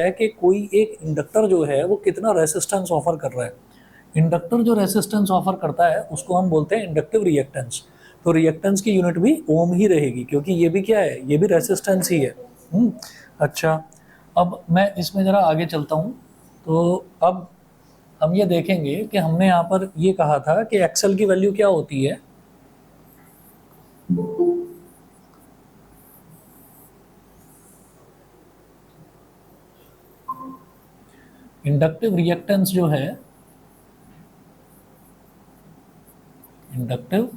है कि कोई एक इंडक्टर जो है वो कितना रेसिस्टेंस ऑफर कर रहा है। इंडक्टर जो रेसिस्टेंस ऑफर करता है उसको हम बोलते हैं इंडक्टिव रिएक्टेंस। तो रिएक्टेंस की यूनिट भी ओम ही रहेगी, क्योंकि ये भी क्या है, ये भी रेसिस्टेंस ही है। अच्छा, अब मैं इसमें ज़रा आगे चलता हूँ। तो अब हम ये देखेंगे कि हमने यहाँ पर ये कहा था कि एक्सेल की वैल्यू क्या होती है। इंडक्टिव रिएक्टेंस जो है, इंडक्टिव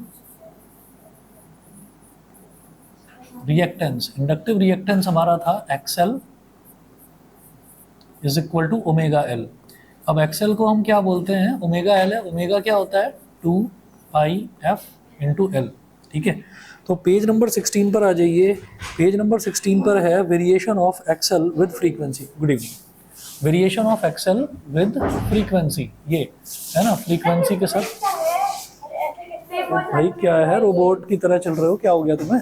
रिएक्टेंस हमारा था XL is equal to omega L. अब एक्सेल को हम क्या बोलते हैं, ओमेगा एल है। ओमेगा क्या होता है, 2πf/L। ठीक है, तो पेज नंबर 16 पर आ जाइए। पेज नंबर 16 पर है variation of XL with frequency. Good evening. Variation of XL with frequency, ये है ना, फ्रीक्वेंसी के साथ। भाई क्या है, रोबोट की तरह चल रहे हो, क्या हो गया तुम्हें?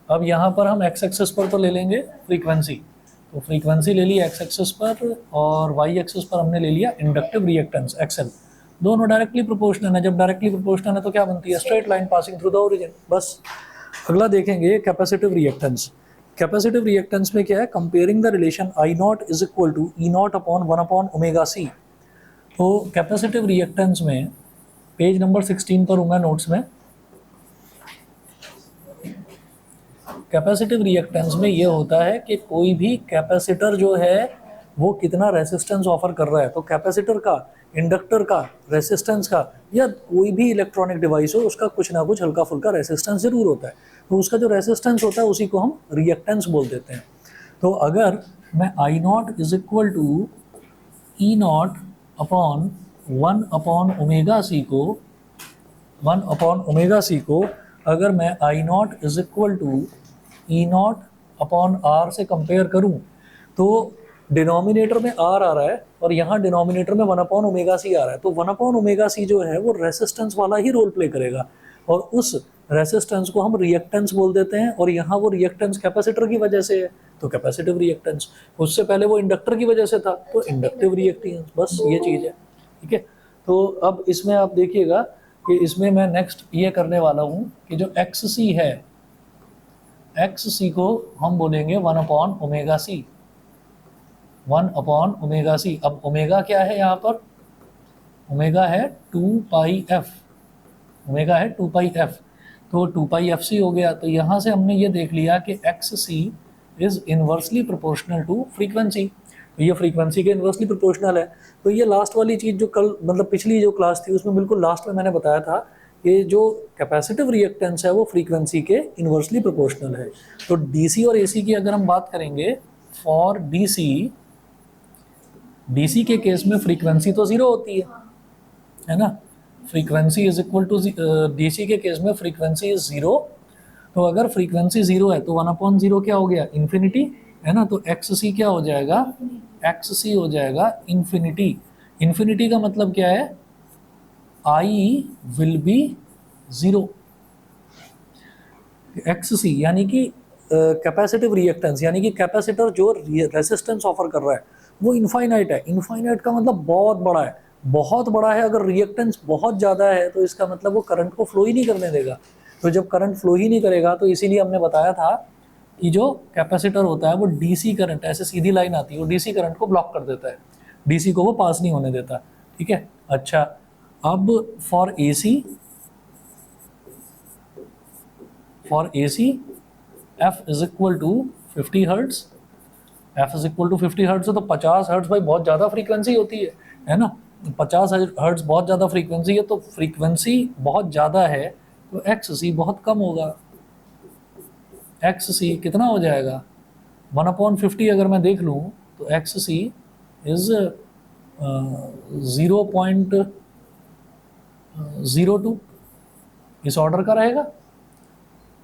अब यहाँ पर हम एक्स एक्सिस पर तो ले लेंगे फ्रीक्वेंसी, तो फ्रीक्वेंसी ले ली एक्स एक्सिस पर, और वाई एक्सिस पर हमने ले लिया इंडक्टिव रिएक्टेंस एक्सएल। दोनों डायरेक्टली प्रोपोर्शनल है। जब डायरेक्टली प्रोपोर्शनल है तो क्या बनती है, straight line passing through the origin. बस अगला देखेंगे कैपेसिटिव रिएक्टेंस। कैपेसिटिव रिएक्टेंस में क्या है, comparing the relation I not is equal to E not upon 1/ओमेगा सी। तो कैपेसिटिव रिएक्टेंस में पेज नंबर 16 पर हूँ मैं नोट्स में। कैपेसिटिव रिएक्टेंस में ये होता है कि कोई भी कैपेसिटर जो है वो कितना रेसिस्टेंस ऑफर कर रहा है। तो कैपेसिटर का, इंडक्टर का, रेसिस्टेंस का, या कोई भी इलेक्ट्रॉनिक डिवाइस हो उसका कुछ ना कुछ हल्का फुल्का रेसिस्टेंस जरूर होता है। तो उसका जो रेसिस्टेंस होता है उसी को हम रिएक्टेंस बोल देते हैं। तो अगर मैं I not is equal to E not upon 1/ओमेगा सी को, 1/ओमेगा सी को अगर मैं I not is equal to E not upon R से कंपेयर करूं, तो डिनोमिनेटर में आर आ रहा है और यहाँ डिनोमिनेटर में 1/ओमेगा सी आ रहा है। तो 1/ओमेगा सी जो है वो रेसिस्टेंस वाला ही रोल प्ले करेगा, और उस रेसिस्टेंस को हम रिएक्टेंस बोल देते हैं। और यहाँ वो रिएक्टेंस कैपेसिटर की वजह से है तो कैपेसिटिव रिएक्टेंस, उससे पहले वो इंडक्टर की वजह से था तो इंडक्टिव रिएक्टेंस। बस ये चीज़ है। ठीक है, तो अब इसमें आप देखिएगा कि इसमें मैं नेक्स्ट ये करने वाला हूँ कि जो एक्स सी है, एक्स सी को हम बोलेंगे 1/ओमेगा सी, 1/ओमेगा सी। अब ओमेगा क्या है यहाँ पर, ओमेगा है 2πf, ओमेगा है 2πf, तो 2πfc हो गया। तो यहाँ से हमने ये देख लिया कि X C is inversely proportional to frequency. तो ये फ्रीक्वेंसी के इनवर्सली प्रोपोर्शनल है। तो ये लास्ट वाली चीज़ जो कल, मतलब पिछली जो क्लास थी उसमें बिल्कुल लास्ट में मैंने बताया था कि जो कैपेसिटिव रिएक्टेंस है वो फ्रीक्वेंसी के इनवर्सली प्रोपोर्शनल है। तो डीसी और एसी की अगर हम बात करेंगे, फॉर डीसी, डीसी के केस में फ्रीक्वेंसी तो जीरो होती है ना, frequency is equal to, DC के केस में फ्रीक्वेंसी इज जीरो। तो अगर फ्रीक्वेंसी जीरो है तो 1/0 क्या हो गया, इन्फिनिटी, है ना। तो एक्स सी क्या हो जाएगा, एक्स सी हो जाएगा इन्फिनिटी। इन्फिनिटी का मतलब क्या है, I will be zero. X C यानी कि कैपेसिटिव रिएक्टेंस, यानी कि कैपेसिटर जो रेसिस्टेंस ऑफर कर रहा है वो इनफाइनाइट है। इनफाइनाइट का मतलब बहुत बड़ा है, बहुत बड़ा है। अगर रिएक्टेंस बहुत ज़्यादा है तो इसका मतलब वो करंट को फ्लो ही नहीं करने देगा। तो जब करंट फ्लो ही नहीं करेगा तो इसीलिए हमने बताया था कि जो कैपेसिटर होता है वो डीसी करंट, ऐसे सीधी लाइन आती है, वो डीसी करंट को ब्लॉक कर देता है, डीसी को वो पास नहीं होने देता। ठीक है, अच्छा, अब for AC, for AC F is equal to 50 hertz, F is equal to 50 hertz. तो 50 हर्ट्ज भाई बहुत ज़्यादा फ्रीक्वेंसी होती है ना। 50 हर्ट्ज बहुत ज़्यादा फ्रीक्वेंसी है, तो फ्रीक्वेंसी बहुत ज़्यादा है तो एक्स सी बहुत कम होगा। एक्स सी कितना हो जाएगा, 1/50 अगर मैं देख लूँ तो एक्स सी इज 0.02 इस ऑर्डर का रहेगा,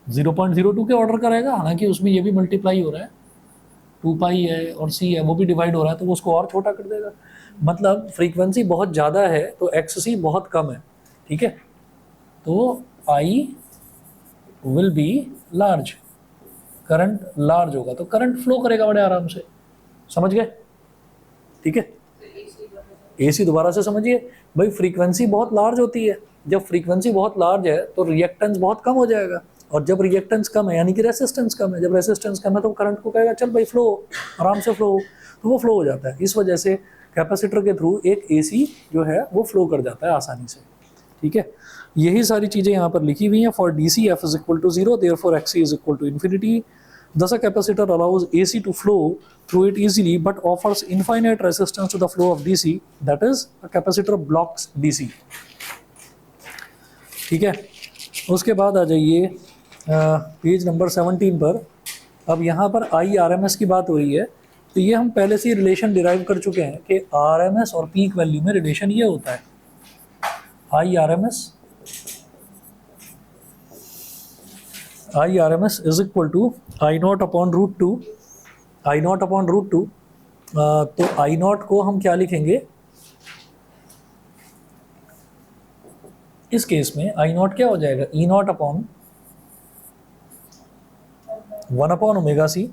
0.02 के ऑर्डर का रहेगा। हालांकि उसमें ये भी मल्टीप्लाई हो रहा है, 2π है और c है वो भी डिवाइड हो रहा है, तो वो उसको और छोटा कर देगा। मतलब फ्रीक्वेंसी बहुत ज़्यादा है तो एक्स सी बहुत कम है। ठीक है, तो आई will B large, current large होगा तो करंट फ्लो करेगा बड़े आराम से, समझ गए? ठीक है, एसी दोबारा से समझिए भाई, फ्रीक्वेंसी बहुत लार्ज होती है, जब फ्रीक्वेंसी बहुत लार्ज है तो रिएक्टेंस बहुत कम हो जाएगा, और जब रिएक्टेंस कम है यानी कि रेसिस्टेंस कम है, जब रेसिस्टेंस कम है तो करंट को कहेगा चल भाई फ्लो, आराम से फ्लो, तो वो फ्लो हो जाता है। इस वजह से कैपेसिटर के थ्रू एक एसी जो है वो फ्लो कर जाता है आसानी से। ठीक है, यही सारी चीज़ें यहाँ पर लिखी हुई हैं। For D C F is equal to zero, therefore X is equal to infinity. Thus, a capacitor allows AC to flow through it easily, but offers infinite resistance to the flow of DC. That is, a capacitor blocks DC. ठीक है, उसके बाद आ जाइए page number 17 पर। अब यहाँ पर IRMS की बात हो रही है, तो ये हम पहले से ही रिलेशन डिराइव कर चुके हैं कि RMS और पीक वैल्यू में रिलेशन ये होता है, IRMS is equal to I nought upon root two, I nought upon root two. तो आई नॉट को हम क्या लिखेंगे इस केस में? आई नॉट क्या हो जाएगा? E not upon 1 upon omega C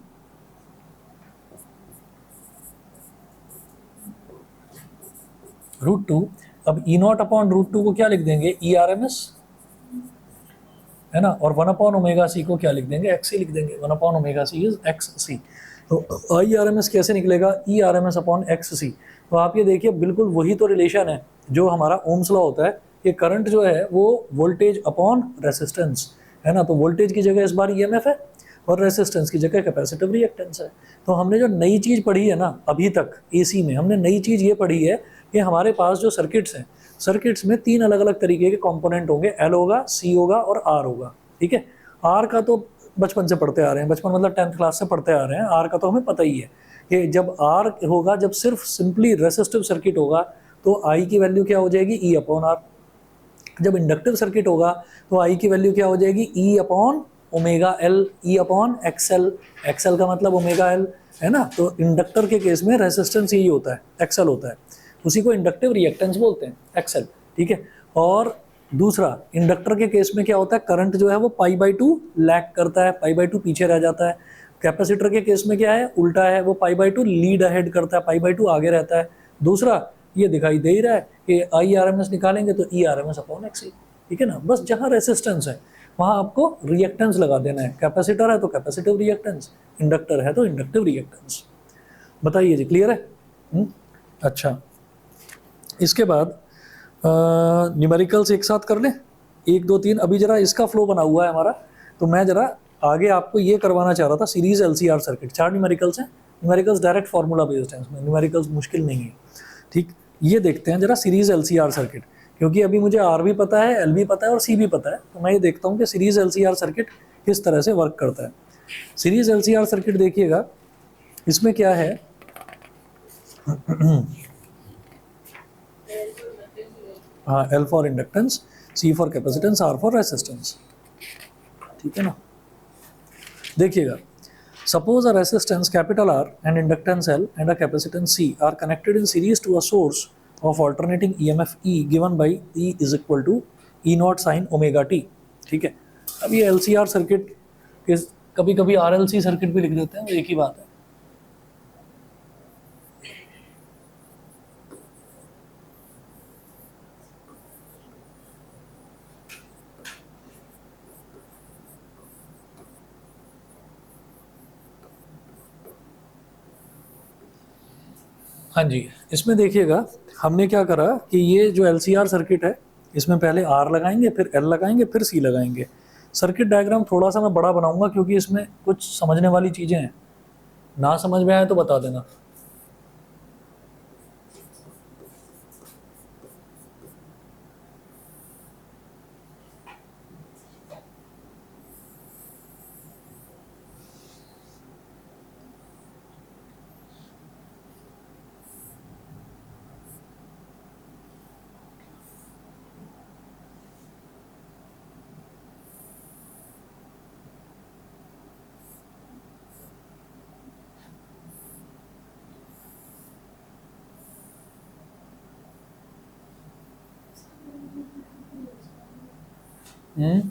root two. अब E not upon root two को क्या लिख देंगे? ई आर एम एस, है ना, और 1 अपॉन ओमेगा सी को क्या लिख देंगे? एक्स सी लिख देंगे। 1 upon omega C is X C. तो आई आर एम एस कैसे निकलेगा? E R M S upon X C. तो आप ये देखिए बिल्कुल वही तो रिलेशन है जो हमारा ओम्स लॉ होता है कि करंट जो है वो वोल्टेज अपॉन रेसिस्टेंस, है ना। तो वोल्टेज की जगह इस बार ई एम एफ है और रेसिस्टेंस की जगह कैपेसिटिव रिएक्टेंस है। तो हमने जो नई चीज़ पढ़ी है ना अभी तक एसी में, हमने नई चीज़ ये पढ़ी है कि हमारे पास जो सर्किट्स हैं, सर्किट्स में 3 अलग अलग तरीके के कंपोनेंट होंगे, एल होगा, सी होगा और आर होगा। ठीक है, आर का तो बचपन से पढ़ते आ रहे हैं, बचपन मतलब 10th क्लास से पढ़ते आ रहे हैं। आर का तो हमें पता ही है कि जब आर होगा, जब सिर्फ सिंपली रेसिस्टिव सर्किट होगा तो आई की वैल्यू क्या हो जाएगी? E upon R. जब इंडक्टिव सर्किट होगा तो आई की वैल्यू क्या हो जाएगी? E upon omega L, E upon XL. XL का मतलब ओमेगा एल, है ना। तो इंडक्टर के केस में रेसिस्टेंस यही होता है, एक्सएल होता है, उसी को इंडक्टिव रिएक्टेंस बोलते हैं, एक्सएल। ठीक है, और दूसरा इंडक्टर के केस में क्या होता है? करंट जो है वो π/2 लैग करता है, π/2 पीछे रह जाता है। कैपेसिटर के केस में क्या है? उल्टा है, वो π/2 लीड अहेड करता है, π/2 आगे रहता है। दूसरा ये दिखाई दे ही रहा है कि आई आर एम एस निकालेंगे तो E R M S upon X E. ठीक है ना, बस जहाँ रेसिस्टेंस है वहाँ आपको रिएक्टेंस लगा देना है। कैपेसिटर है तो कैपेसिटिव रिएक्टेंस, इंडक्टर है तो इंडक्टिव रिएक्टेंस। बताइए जी, क्लियर है? अच्छा, इसके बाद न्यूमेरिकल्स एक साथ कर लें, 1 2 3। अभी जरा इसका फ्लो बना हुआ है हमारा, तो मैं जरा आगे आपको ये करवाना चाह रहा था। सीरीज एलसीआर सर्किट, 4 न्यूमेरिकल्स हैं। न्यूमेरिकल्स डायरेक्ट फार्मूला बेस्ड हैं, इसमें न्यूमेरिकल्स मुश्किल नहीं है। ठीक, ये देखते हैं जरा सीरीज एलसीआर सर्किट, क्योंकि अभी मुझे आर भी पता है, एल भी पता है और सी भी पता है। तो मैं ये देखता हूँ कि सीरीज एलसीआर सर्किट किस तरह से वर्क करता है। सीरीज एलसीआर सर्किट देखिएगा, इसमें क्या है हाँ, L for inductance, C for capacitance, R for resistance. ठीक है ना, देखिएगा, suppose a resistance capital R and inductance L and a capacitance C are connected in series to a source of alternating EMF E given by E is equal to E not sine omega T. ठीक है, अब ये LCR circuit के कभी कभी RLC circuit भी लिख देते हैं, वो एक ही बात है। हाँ जी, इसमें देखिएगा हमने क्या करा कि ये जो एलसीआर सर्किट है इसमें पहले आर लगाएंगे, फिर एल लगाएंगे, फिर सी लगाएंगे। सर्किट डायग्राम थोड़ा सा मैं बड़ा बनाऊंगा क्योंकि इसमें कुछ समझने वाली चीज़ें हैं, ना समझ में आए तो बता देना। हम्म,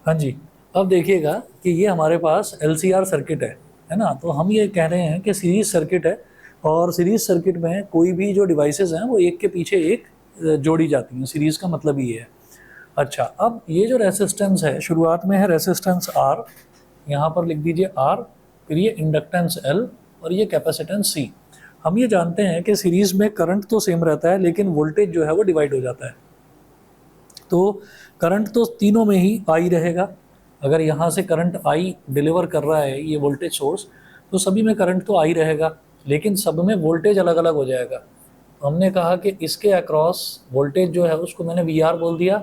हाँ जी। अब देखिएगा कि ये हमारे पास LCR सर्किट है ना। तो हम ये कह रहे हैं कि सीरीज सर्किट है, और सीरीज सर्किट में कोई भी जो डिवाइसेस हैं वो एक के पीछे एक जोड़ी जाती हैं। सीरीज का मतलब ये है। अच्छा, अब ये जो रेसिस्टेंस है, शुरुआत में है रेसिस्टेंस R, यहाँ पर लिख दीजिए R, फिर ये इंडक्टेंस L, और ये कैपेसिटेंस C। हम ये जानते हैं कि सीरीज में करंट तो सेम रहता है, लेकिन वोल्टेज जो है वो डिवाइड हो जाता है। तो करंट तो तीनों में ही आई रहेगा। अगर यहाँ से करंट आई डिलीवर कर रहा है ये वोल्टेज सोर्स, तो सभी में करंट तो आई रहेगा, लेकिन सब में वोल्टेज अलग अलग हो जाएगा। हमने कहा कि इसके अक्रॉस वोल्टेज जो है उसको मैंने वी आर बोल दिया,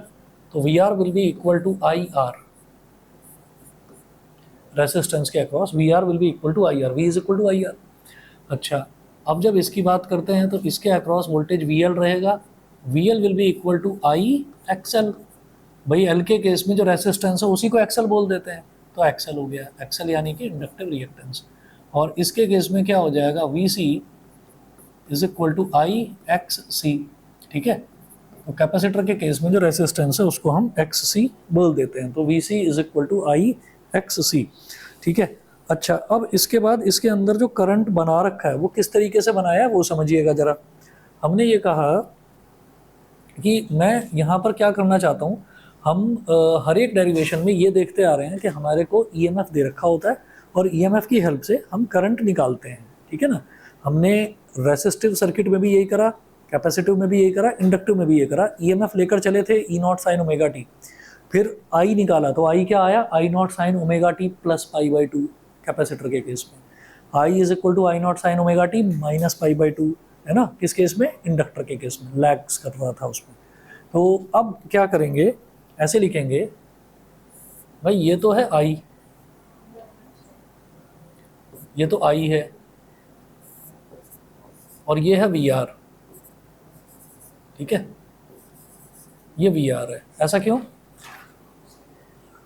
तो V R will be equal to I R. Resistance के across V R will be equal to I R, V is equal to I R. अच्छा, अब जब इसकी बात करते हैं तो इसके अक्रॉस वोल्टेज वी एल रहेगा, V L will be equal to I XL. भाई एल के केस में जो रेसिस्टेंस है उसी को एक्सएल बोल देते हैं, तो एक्सएल हो गया, एक्सएल यानी कि इंडक्टिव रिएक्टेंस। और इसके केस में क्या हो जाएगा, V C is equal to I X C. ठीक है, तो कैपेसिटर के केस में जो रेसिस्टेंस है उसको हम एक्स सी बोल देते हैं, तो V C is equal to I X C. ठीक है। अच्छा, अब इसके बाद इसके अंदर जो करंट बना रखा है वो किस तरीके से बनाया है वो समझिएगा जरा। हमने ये कहा कि मैं यहाँ पर क्या करना चाहता हूँ, हम हर एक डेरिवेशन में ये देखते आ रहे हैं कि हमारे को ईएमएफ दे रखा होता है, और ईएमएफ की हेल्प से हम करंट निकालते हैं। ठीक है ना। हमने रेसिस्टिव सर्किट में भी यही करा, कैपेसिटिव में भी यही करा, इंडक्टिव में भी यही करा। ईएमएफ लेकर चले थे E not sine omega T, फिर आई निकाला तो आई क्या आया, I not sine omega T plus pi by two capacitor के केस में। I is equal to I not sine omega T minus pi by two, है ना। किस केस में, इंडक्टर के केस में, लैग्स कर रहा था उसमें। तो अब क्या करेंगे, ऐसे लिखेंगे, भाई ये तो है आई, ये तो आई है, और ये है वी आर। ठीक है, ये वी आर है। ऐसा क्यों,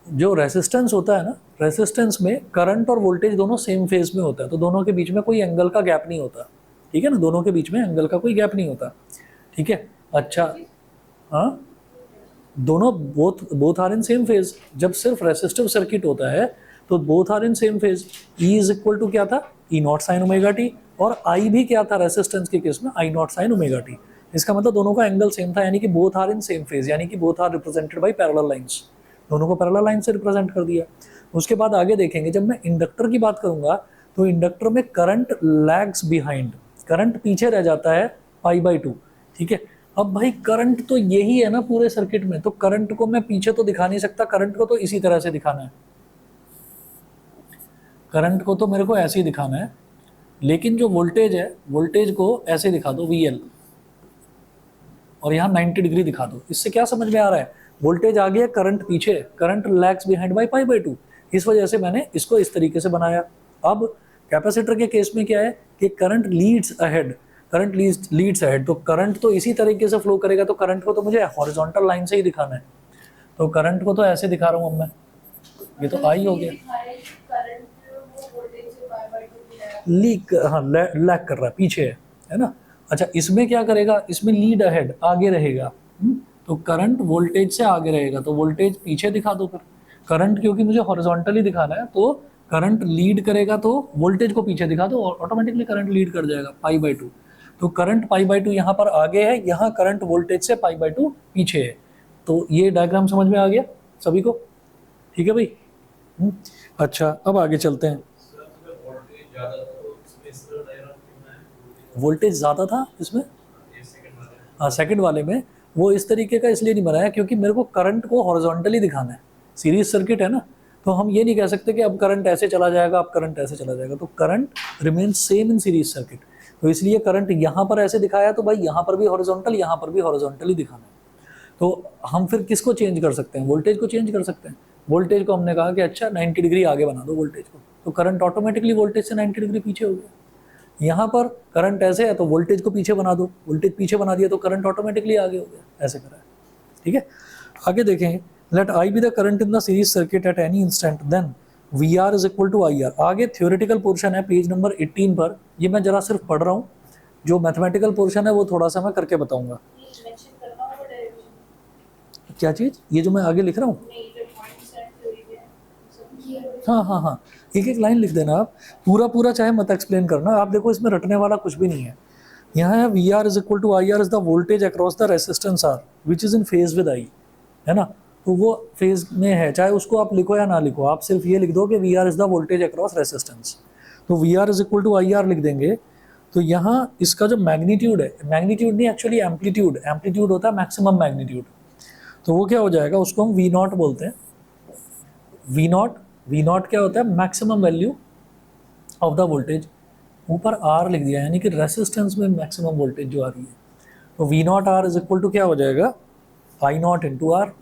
जो रेसिस्टेंस होता है ना, रेसिस्टेंस में करंट और वोल्टेज दोनों सेम फेज में होता है, तो दोनों के बीच में कोई एंगल का गैप नहीं होता। ठीक है ना, दोनों के बीच में एंगल का कोई गैप नहीं होता। ठीक है। अच्छा, हाँ, दोनों both both are in same phase. जब सिर्फ रेसिस्टिव सर्किट होता है तो both are in same phase. E is equal to क्या था, E not sine omega T, और आई भी क्या था रेसिस्टेंस के केस में, I not sine omega T. इसका मतलब दोनों का एंगल सेम था, यानी कि both are in same phase, यानी कि both are represented by parallel lines. दोनों को पैरेलल लाइन से रिप्रेजेंट कर दिया। उसके बाद आगे देखेंगे, जब मैं इंडक्टर की बात करूंगा तो इंडक्टर में करंट लैग्स बिहाइंड, करंट पीछे रह जाता है पाई बाई टू। ठीक है। अब भाई करंट तो यही है ना पूरे सर्किट में, तो करंट को मैं पीछे तो दिखा नहीं सकता, करंट को तो इसी तरह से दिखाना है, करंट को तो मेरे को ऐसे ही दिखाना है। लेकिन जो वोल्टेज है, वोल्टेज को ऐसे दिखा दो VL, और यहाँ 90 डिग्री दिखा दो। इससे क्या समझ में आ रहा है, वोल्टेज आगे है, करंट पीछे, current lags behind by pi by two. इस वजह से मैंने इसको इस तरीके से बनाया। अब कैपेसिटर के केस में क्या है कि current Leeds ahead, current Leeds ahead, तो करंट तो इसी तरीके से फ्लो करेगा, तो करंट को तो मुझे हॉरिजॉन्टल लाइन से ही दिखाना है। तो करंट को तो ऐसे दिखा रहा हूँ अब मैं, ये तो आई हो गया, लीक, हाँ, लैग कर रहा है, पीछे है ना। अच्छा, इसमें क्या करेगा, इसमें लीड अहेड, आगे रहेगा। तो करंट वोल्टेज से आगे रहेगा, तो वोल्टेज पीछे दिखा दो फिर। करंट क्योंकि मुझे हॉरिजॉन्टली दिखाना है, तो करंट लीड करेगा तो वोल्टेज को पीछे दिखा दो, और ऑटोमेटिकली करंट लीड कर जाएगा पाई बाई टू। तो करंट पाई बाई टू यहाँ पर आगे है, यहाँ करंट वोल्टेज से पाई बाई टू पीछे है। तो ये डायग्राम समझ में आ गया सभी को, ठीक है भाई। अच्छा, अब आगे चलते हैं। वोल्टेज ज़्यादा था इसमें, सेकंड वाले में वो इस तरीके का इसलिए नहीं बनाया क्योंकि मेरे को करंट को हॉरिजॉन्टली दिखाना है, सीरीज सर्किट है ना, तो हम ये नहीं कह सकते कि अब करंट ऐसे चला जाएगा, अब करंट ऐसे चला जाएगा, तो current remain same in series circuit. तो इसलिए करंट यहाँ पर ऐसे दिखाया तो भाई यहाँ पर भी हॉरिजॉन्टल, यहाँ पर भी हॉरिजॉन्टली दिखाना है। तो हम फिर किसको चेंज कर सकते हैं, वोल्टेज को चेंज कर सकते हैं। वोल्टेज को हमने कहा कि अच्छा 90 डिग्री आगे बना दो वोल्टेज को, तो करंट ऑटोमेटिकली वोल्टेज से 90 डिग्री पीछे हो गया। यहाँ पर करंट ऐसे है तो वोल्टेज को पीछे बना दो, वोल्टेज पीछे बना दिया तो करंट ऑटोमेटिकली आगे हो गया, ऐसे करा है। ठीक है, आगे देखें, let I be the current in the series circuit at any instant then V R is equal to I R. आगे थ्योरेटिकल पोर्शन है पेज नंबर 18 पर, ये मैं जरा सिर्फ पढ़ रहा हूँ, जो मैथमेटिकल पोर्शन है वो थोड़ा सा मैं करके बताऊंगा। क्या चीज़, ये जो मैं आगे लिख रहा हूँ, हाँ हाँ हाँ, एक एक लाइन लिख देना आप, पूरा पूरा चाहे मत एक्सप्लेन करना। आप देखो इसमें रटने वाला कुछ भी नहीं है। यहाँ है V R is equal to I R is the voltage across the resistance R which is in phase with I, है ना, तो वो फेज में है, चाहे उसको आप लिखो या ना लिखो, आप सिर्फ ये लिख दो कि V R is the voltage across resistance, तो V R is equal to I R लिख देंगे। तो यहाँ इसका जो मैग्नीट्यूड है, मैग्नीट्यूड नहीं एक्चुअली एम्पलीट्यूड, एम्पलीट्यूड होता है मैक्सिमम मैग्नीट्यूड, तो वो क्या हो जाएगा, उसको हम वी नॉट बोलते हैं। वी नॉट क्या होता है, maximum value of the voltage, ऊपर आर लिख दिया, यानी कि रेसिस्टेंस में मैक्सिमम वोल्टेज जो आ रही है, तो V not R is equal to क्या हो जाएगा, आई नॉट इंटू आर।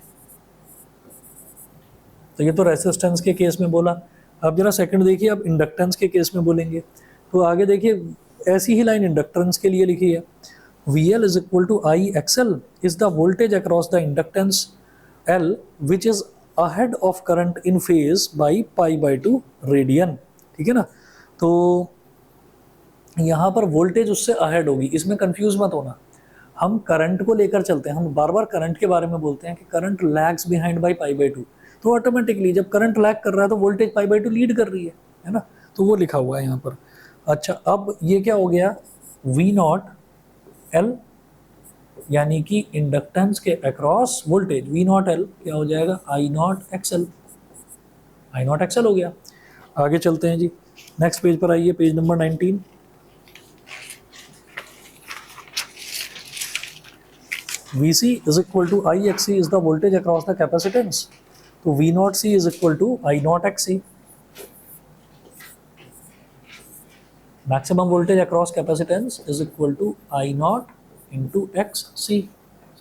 तो ये तो रेसिस्टेंस के केस में बोला। अब जरा सेकंड देखिए, अब इंडक्टेंस के केस में बोलेंगे, तो आगे देखिए ऐसी ही लाइन इंडक्टेंस के लिए लिखी है, V L is equal to I XL is the voltage across the inductance L which is ahead of current in phase by pi by 2 radian. ठीक है ना, तो यहाँ पर वोल्टेज उससे अहेड होगी, इसमें कंफ्यूज मत होना। हम करंट को लेकर चलते हैं, हम बार बार करंट के बारे में बोलते हैं कि current lags behind by pi by 2, तो ऑटोमेटिकली जब करंट लैग कर रहा है तो वोल्टेज पाई बाई 2 लीड कर रही है ना, तो वो लिखा हुआ है यहाँ पर। अच्छा, अब ये क्या हो गया, वी नॉट एल यानी कि इंडक्टेंस के across voltage, V naught L क्या हो जाएगा, I naught XL, I naught XL हो गया। आगे चलते हैं जी, नेक्स्ट पेज पर आइए, page number 19। VC is equal to IXC is the voltage across the capacitance, तो V naught C is equal to I naught XC, maximum voltage across capacitance is equal to I naught into XC,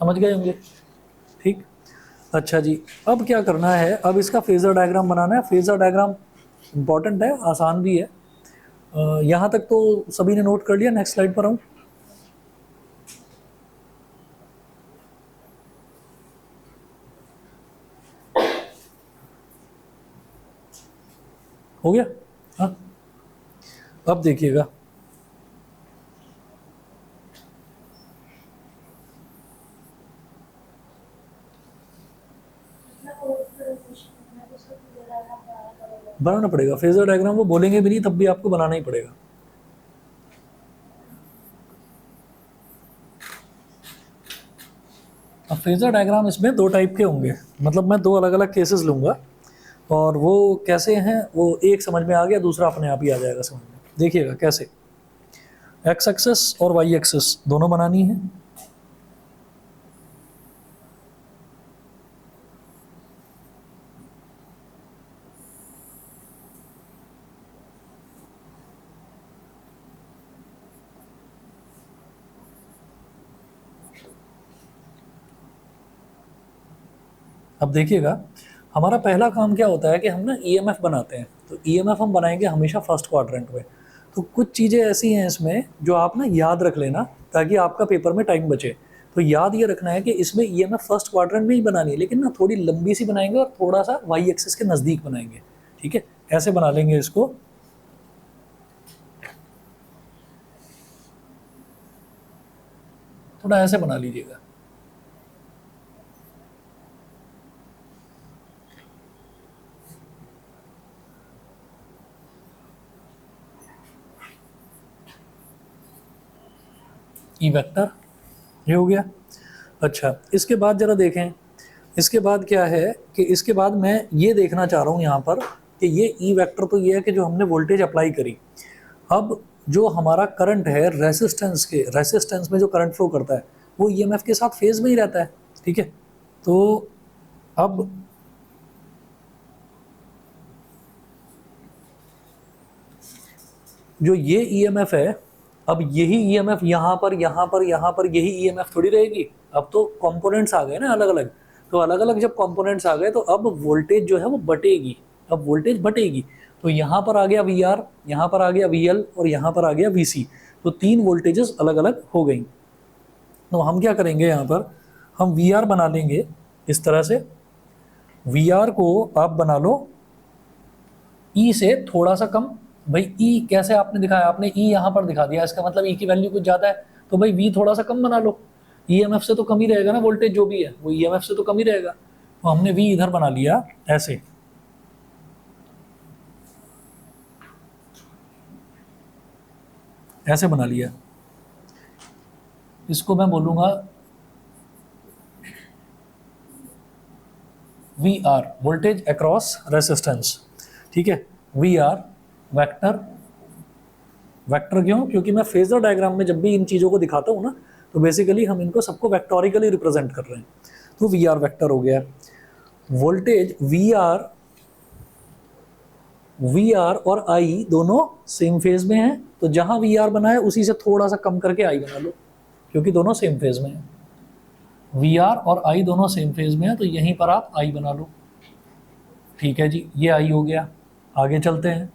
समझ गए होंगे, ठीक। अच्छा जी, अब क्या करना है, अब इसका फेजर डायग्राम बनाना है। फेजर डायग्राम इंपॉर्टेंट है, आसान भी है, यहाँ तक तो सभी ने नोट कर लिया। नेक्स्ट स्लाइड पर आऊँ, हो गया, हाँ। अब देखिएगा, बनाना पड़ेगा फेजर डायग्राम, वो बोलेंगे भी नहीं तब भी आपको बनाना ही पड़ेगा। अब फेजर डायग्राम इसमें दो टाइप के होंगे, मतलब मैं दो अलग अलग केसेस लूँगा और वो कैसे हैं वो एक समझ में आ गया, दूसरा अपने आप ही आ जाएगा समझ में। देखिएगा कैसे, एक्स एक्सेस और वाई एक्सेस दोनों बनानी है। अब देखिएगा, हमारा पहला काम क्या होता है कि हम ना ईएमएफ बनाते हैं, तो ईएमएफ हम बनाएंगे हमेशा फर्स्ट क्वाड्रेंट में। तो कुछ चीज़ें ऐसी हैं इसमें जो आप ना याद रख लेना ताकि आपका पेपर में टाइम बचे। तो याद ये रखना है कि इसमें ईएमएफ फर्स्ट क्वाड्रेंट में ही बनानी है, लेकिन ना थोड़ी लंबी सी बनाएंगे और थोड़ा सा वाई एक्सिस के नज़दीक बनाएंगे। ठीक है, ऐसे बना लेंगे इसको। थोड़ा ऐसे बना लीजिएगा। ई वेक्टर ये हो गया। अच्छा, इसके बाद ज़रा देखें, इसके बाद क्या है कि इसके बाद मैं ये देखना चाह रहा हूँ यहाँ पर कि ये ई वेक्टर तो ये है कि जो हमने वोल्टेज अप्लाई करी, अब जो हमारा करंट है रेसिस्टेंस में जो करंट फ्लो करता है वो ईएमएफ के साथ फेज में ही रहता है, ठीक है। तो अब जो ये ईएमएफ है, अब यही ईएमएफ यहाँ पर यही ईएमएफ थोड़ी रहेगी। अब तो कंपोनेंट्स आ गए ना अलग अलग, तो अलग अलग जब कंपोनेंट्स आ गए तो अब वोल्टेज जो है वो बटेगी, अब वोल्टेज बटेगी। तो यहाँ पर आ गया VR, यहाँ पर आ गया VL और यहाँ पर आ गया VC, तो 3 वोल्टेजेस अलग अलग हो गई। तो हम क्या करेंगे, यहाँ पर हम VR बना लेंगे इस तरह से। VR को आप बना लो E से थोड़ा सा कम। भाई E कैसे आपने दिखाया, आपने E यहाँ पर दिखा दिया, इसका मतलब E की वैल्यू कुछ ज़्यादा है, तो भाई V थोड़ा सा कम बना लो। EMF से तो कम ही रहेगा ना, वोल्टेज जो भी है वो EMF से तो कम ही रहेगा। तो हमने V इधर बना लिया ऐसे, ऐसे बना लिया। इसको मैं बोलूँगा VR, वोल्टेज अक्रॉस रेसिस्टेंस, ठीक है। VR वेक्टर, वेक्टर क्यों, क्योंकि मैं फेजर डायग्राम में जब भी इन चीज़ों को दिखाता हूँ ना, तो बेसिकली हम इनको सबको वेक्टोरिकली रिप्रेजेंट कर रहे हैं। तो VR वेक्टर हो गया। वोल्टेज VR और I दोनों सेम फेज में हैं, तो जहां VR बना है उसी से थोड़ा सा कम करके I बना लो, क्योंकि दोनों सेम फेज में हैं। VR और I दोनों सेम फेज में है, तो यहीं पर आप I बना लो, ठीक है जी। ये I हो गया। आगे चलते हैं,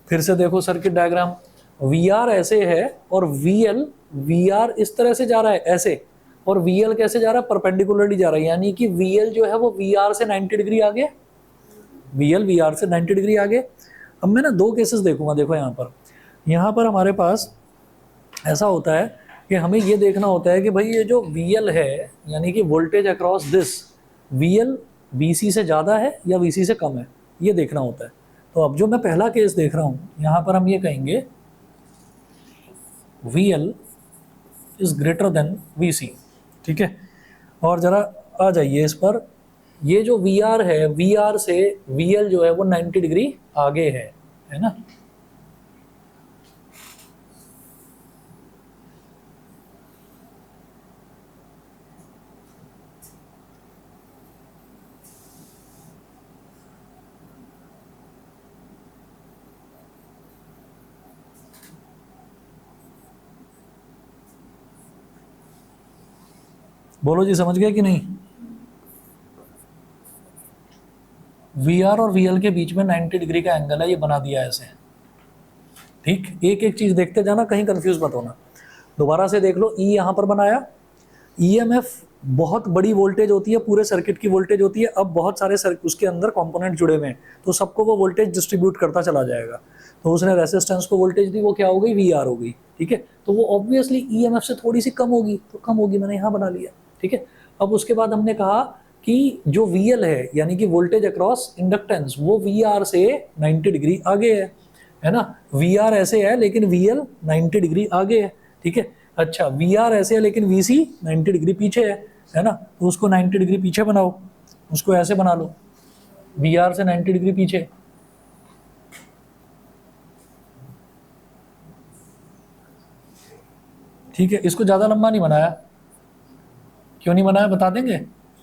फिर से देखो सर्किट डायग्राम। VR ऐसे है और VR इस तरह से जा रहा है ऐसे, और VL कैसे जा रहा है, परपेंडिकुलरली जा रहा है, यानी कि VL जो है वो VR से 90 डिग्री आगे, VL VR से 90 डिग्री आगे। अब मैं ना 2 केसेस देखूंगा। देखो यहाँ पर हमारे पास ऐसा होता है कि हमें ये देखना होता है कि भाई ये जो VL है, यानी कि voltage across this, VL VC से ज़्यादा है या VC से कम है, ये देखना होता है। तो अब जो मैं पहला केस देख रहा हूँ, यहाँ पर हम ये कहेंगे VL is greater then VC, ठीक है। और ज़रा आ जाइए इस पर, ये जो VR है, VR से VL जो है वो 90 डिग्री आगे है ना। बोलो जी, समझ गए कि नहीं। VR और VL के बीच में 90 डिग्री का एंगल है, ये बना दिया ऐसे, ठीक। एक एक चीज देखते जाना, कहीं कंफ्यूज मत होना। दोबारा से देख लो, E यहाँ पर बनाया। EMF बहुत बड़ी वोल्टेज होती है, पूरे सर्किट की वोल्टेज होती है। अब बहुत सारे उसके अंदर कंपोनेंट जुड़े हुए हैं, तो सबको वो वोल्टेज डिस्ट्रीब्यूट करता चला जाएगा। तो उसने रेसिस्टेंस को वोल्टेज दी, वो क्या हो गई, VR हो गई, ठीक है। तो वो ऑब्वियसली EMF से थोड़ी सी कम होगी, तो कम होगी, मैंने यहाँ बना लिया, ठीक है। अब उसके बाद हमने कहा कि जो VL है, यानी कि वोल्टेज अक्रॉस इंडक्टेंस, वो VR से 90 डिग्री आगे है ना। VR ऐसे है लेकिन VL 90 डिग्री आगे है, ठीक है। अच्छा, VR ऐसे है लेकिन VC 90 डिग्री पीछे है ना। तो उसको 90 डिग्री पीछे बनाओ, उसको ऐसे बना लो, VR से 90 डिग्री पीछे, ठीक है। इसको ज़्यादा लंबा नहीं बनाया, क्यों नहीं बनाया बता देंगे,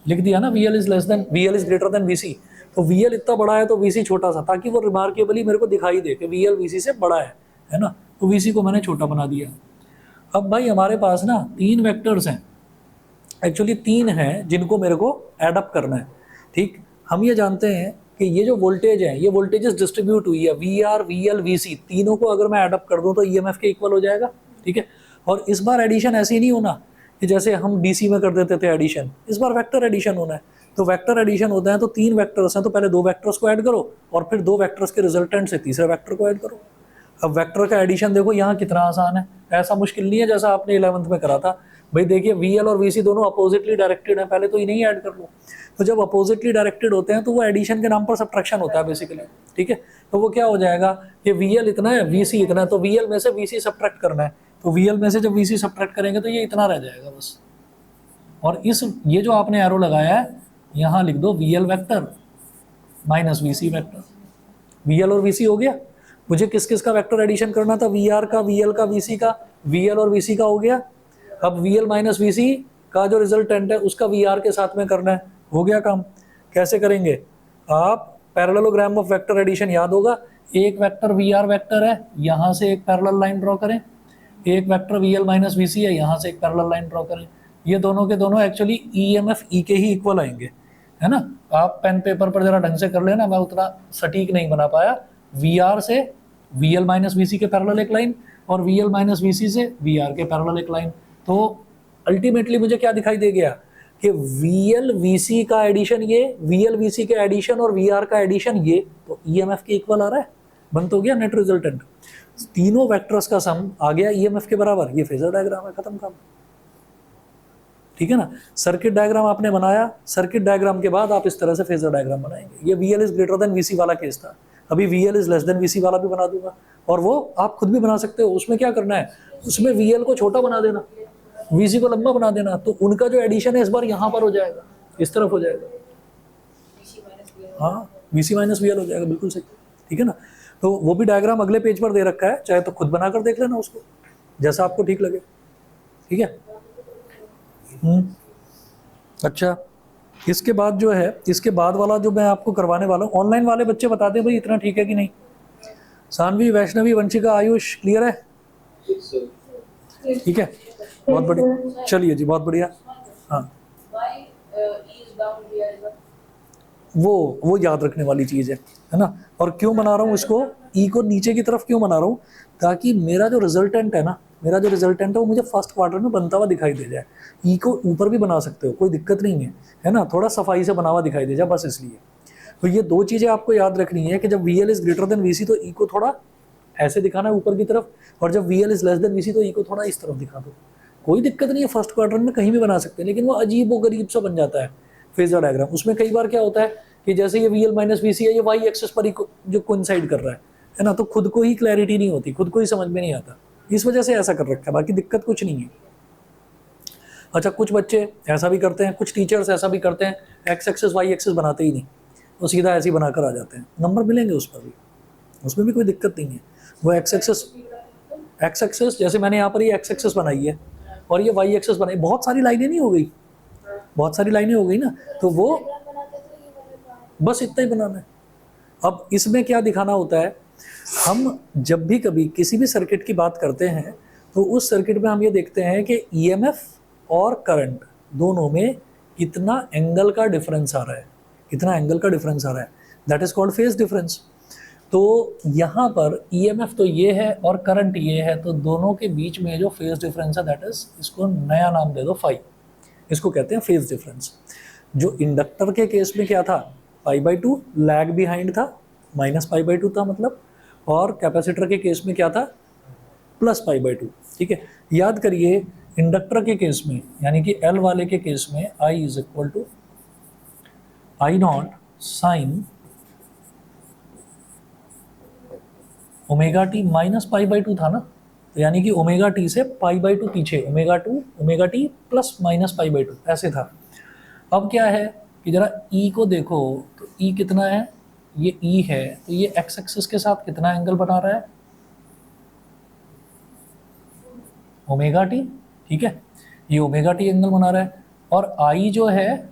लिख दिया ना, VL is greater then VC। तो VL इतना बड़ा है तो VC छोटा सा, ताकि वो रिमार्केबली मेरे को दिखाई दे कि VL VC से बड़ा है ना। तो VC को मैंने छोटा बना दिया। अब भाई हमारे पास ना 3 वेक्टर्स हैं, एक्चुअली 3 हैं जिनको मेरे को एड अप करना है, ठीक। हम ये जानते हैं कि ये जो वोल्टेज है, ये वोल्टेजेस डिस्ट्रीब्यूट हुई है, VR VL VC, तीनों को अगर मैं एड अप कर दूं तो EMF के इक्वल हो जाएगा, ठीक है। और इस बार एडिशन ऐसे ही नहीं होना कि जैसे हम DC में कर देते थे एडिशन, इस बार वेक्टर एडिशन होना है। तो वेक्टर एडिशन होता है तो 3 वेक्टर्स हैं, तो पहले 2 वेक्टर्स को ऐड करो और फिर 2 वेक्टर्स के रिजल्टेंट से तीसरे वेक्टर को ऐड करो। अब वेक्टर का एडिशन देखो यहाँ कितना आसान है, ऐसा मुश्किल नहीं है जैसा आपने 11th में करा था। भाई देखिए, VL और VC दोनों अपोजिटली डायरेक्टेड हैं, पहले तो इन्हें ही ऐड कर लो। तो जब अपोजिटली डायरेक्टेड होते हैं तो वो एडिशन के नाम पर सब्ट्रैक्शन होता है बेसिकली, ठीक है। तो वो क्या हो जाएगा कि VL इतना है, VC इतना है, तो VL में से VC सब्ट्रैक्ट करना है, तो VL में से जब VC सब्ट्रैक्ट करेंगे तो ये इतना रह जाएगा बस। और ये जो आपने एरो लगाया है, यहाँ लिख दो VL vector minus VC vector. VL और VC हो गया। मुझे किस किस का वेक्टर एडिशन करना था, VR का, VL का, VC का, VL और VC का हो गया। अब वी एल माइनस वी सी का जो रिजल्टेंट है उसका वी आर के साथ में करना है। हो गया काम। कैसे करेंगे? आप पैरेललोग्राम ऑफ वेक्टर एडिशन याद होगा, एक वेक्टर वी आर वेक्टर है, यहाँ से एक पैरेलल लाइन ड्रॉ करें, एक vector V L minus V C है, यहाँ से एक पैरेलल लाइन ड्रॉ करें। ये दोनों के दोनों actually E M F E के ही इक्वल आएंगे, है ना। आप पेन पेपर पर जरा ढंग से कर लेना, मैं उतना सटीक नहीं बना पाया। वी आर से वी एल माइनस वी सी के पैरेलल एक लाइन और वी एल माइनस वी सी से वी आर के पैरेलल एक लाइन। तो अल्टीमेटली मुझे क्या दिखाई दे गया कि वी एल वी सी का एडिशन ये, वी एल वी सी के एडिशन और वी आर का एडिशन ये, तो ई एम एफ के इक्वल आ रहा है, बन तो गया नेट रिजल्टेंट। तीनों वेक्टर्स का सम आ गया ई एम एफ के बराबर। ये फेजर डायग्राम है, खत्म काम। ठीक है ना। सर्किट डायग्राम आपने बनाया, सर्किट डायग्राम के बाद आप इस तरह से फेजर डायग्राम बनाएंगे। ये V L is greater than V C वाला केस था, अभी V L is less than V C वाला भी बना दूंगा, और वो आप खुद भी बना सकते हो। उसमें क्या करना है, उसमें वी एल को छोटा बना देना, वी सी को लंबा बना देना, तो उनका जो एडिशन है इस बार यहाँ पर हो जाएगा, इस तरफ हो जाएगा। हाँ, V C minus V L हो जाएगा, बिल्कुल सही। ठीक है ना। तो वो भी डायग्राम अगले पेज पर दे रखा है, चाहे तो खुद बनाकर देख लेना उसको, जैसा आपको ठीक लगे। ठीक है। अच्छा, इसके बाद जो है, इसके बाद वाला जो मैं आपको करवाने वाला हूँ, ऑनलाइन वाले बच्चे बता दें भाई इतना ठीक है कि नहीं। सानवी, वैष्णवी, वंशिका, आयुष, क्लियर है? ठीक है, बहुत बढ़िया। चलिए जी, बहुत बढ़िया। हाँ, वो याद रखने वाली चीज़ है ना। और क्यों बना रहा हूँ इसको, ई को नीचे की तरफ क्यों बना रहा हूँ, ताकि मेरा जो रिजल्टेंट है ना, मेरा जो रिजल्टेंट है वो मुझे फर्स्ट क्वार्टर में बनता हुआ दिखाई दे जाए। ई को ऊपर भी बना सकते हो, कोई दिक्कत नहीं है ना, थोड़ा सफाई से बना हुआ दिखाई दे जाए, बस इसलिए। तो ये दो चीज़ें आपको याद रखनी है कि जब V L is greater than V C तो ई को थोड़ा ऐसे दिखाना है ऊपर की तरफ, और जब V L is less than V C तो ई को थोड़ा इस तरफ दिखा दो। कोई दिक्कत नहीं है, फर्स्ट क्वार्टर में कहीं भी बना सकते हैं, लेकिन वो अजीब व गरीब सा बन जाता है फेजर डायग्राम। उसमें कई बार क्या होता है कि जैसे ये V L minus V C है, ये वाई एक्सेस पर ही जो कोइंसाइड कर रहा है ना, तो खुद को ही क्लैरिटी नहीं होती, खुद को ही समझ में नहीं आता, इस वजह से ऐसा कर रखा है, बाकी दिक्कत कुछ नहीं है। अच्छा, कुछ बच्चे ऐसा भी करते हैं, कुछ टीचर्स ऐसा भी करते हैं, एक्स एक्सेस वाई एक्सेस बनाते ही नहीं, वो सीधा ऐसे ही बनाकर आ जाते हैं, नंबर मिलेंगे उस पर भी, उसमें भी कोई दिक्कत नहीं है। वो एक्स एक्सेस जैसे मैंने यहाँ पर ये एक्स एक्सेस बनाई है और ये वाई एक्सेस बनाई, बहुत सारी लाइनें नहीं हो गई, बहुत सारी लाइनें हो गई ना, तो वो बस इतना ही बनाना है। अब इसमें क्या दिखाना होता है, हम जब भी कभी किसी भी सर्किट की बात करते हैं तो उस सर्किट में हम ये देखते हैं कि ईएमएफ और करंट दोनों में कितना एंगल का डिफरेंस आ रहा है, कितना एंगल का डिफरेंस आ रहा है, that is called phase difference. तो यहाँ पर ईएमएफ तो ये है और करंट ये है, तो दोनों के बीच में जो फेज डिफरेंस है दैट इज, इसको नया नाम दे दो फाई, इसको कहते हैं फेज डिफरेंस। जो इंडक्टर के केस में क्या था, π/2 लैग बिहाइंड था, -π/2 था मतलब, और कैपेसिटर के केस में क्या था, +π/2। ठीक है, याद करिए इंडक्टर के केस में यानी कि L वाले के केस में I is equal to I0 sine omega T -π/2 था ना, तो यानी कि ओमेगा टी से π/2 पीछे, ओमेगा टी प्लस -π/2 ऐसे था। अब क्या है कि जरा E को देखो, तो E कितना है, ये E है, तो ये x एक्सिस के साथ कितना एंगल बना रहा है, ओमेगा टी। ठीक है, ये ओमेगा टी एंगल बना रहा है, और I जो है,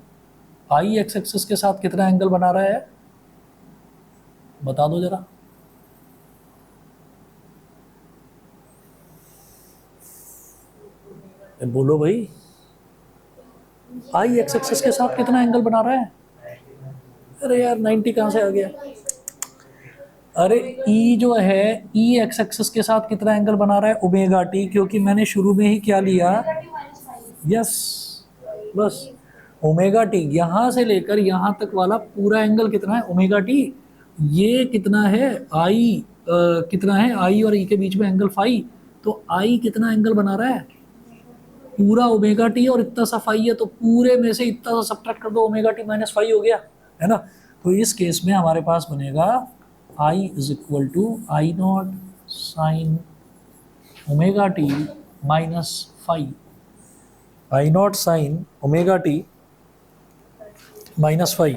I x एक्सिस के साथ कितना एंगल बना रहा है, बता दो जरा। बोलो भाई, I x एक्सिस के साथ कितना एंगल बना रहा है, अरे यार 90 कहाँ से आ गया, अरे E जो है, E x एक्सिस के साथ कितना एंगल बना रहा है, ओमेगा टी, क्योंकि मैंने शुरू में ही क्या लिया, यस, बस ओमेगा टी, यहाँ से लेकर यहाँ तक वाला पूरा एंगल कितना है, ओमेगा टी। ये कितना है, I कितना है, I और E के बीच में एंगल फाई, तो I कितना एंगल बना रहा है, पूरा ओमेगा टी, और इतना सा फाई है, तो पूरे में से इतना सा सब्ट्रैक्ट कर दो, ओमेगा टी माइनस फाई हो गया, है ना। तो इस केस में हमारे पास बनेगा I is equal to I0 sine omega T minus phi, I0 sine omega T minus phi.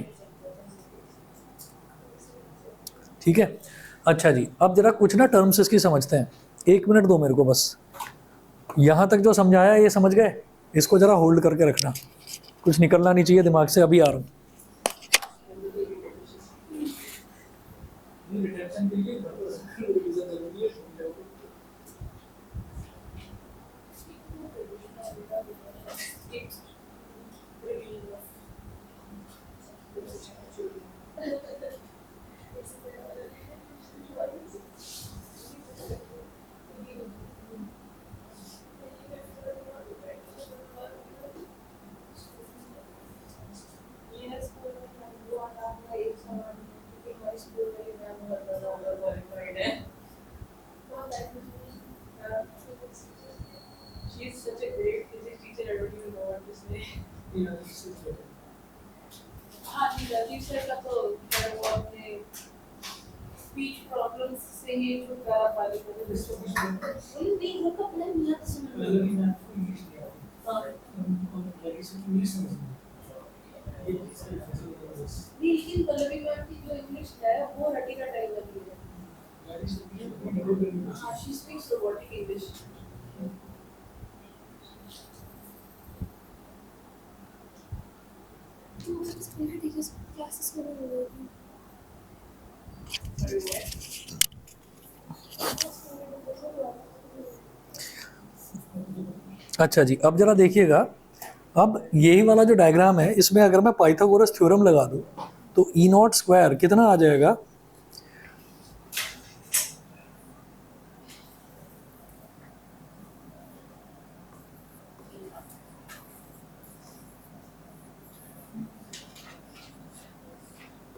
ठीक है, अच्छा जी, अब जरा कुछ ना टर्म्स इसकी समझते हैं, 1 मिनट दो मेरे को बस। यहाँ तक जो समझाया ये समझ गए? इसको जरा होल्ड करके रखना, कुछ निकलना नहीं चाहिए दिमाग से, अभी आ रहा हूँ। लेकिन पल्लवी मैम की जो इंग्लिश है वो रटी का टाइम लगी है। हाँ, she speaks robotic English. Classes में नहीं होगी। अच्छा जी, अब जरा देखिएगा, अब यही वाला जो डायग्राम है इसमें अगर मैं पाइथागोरस थ्योरम लगा दूं तो ई नॉट स्क्वायर कितना आ जाएगा?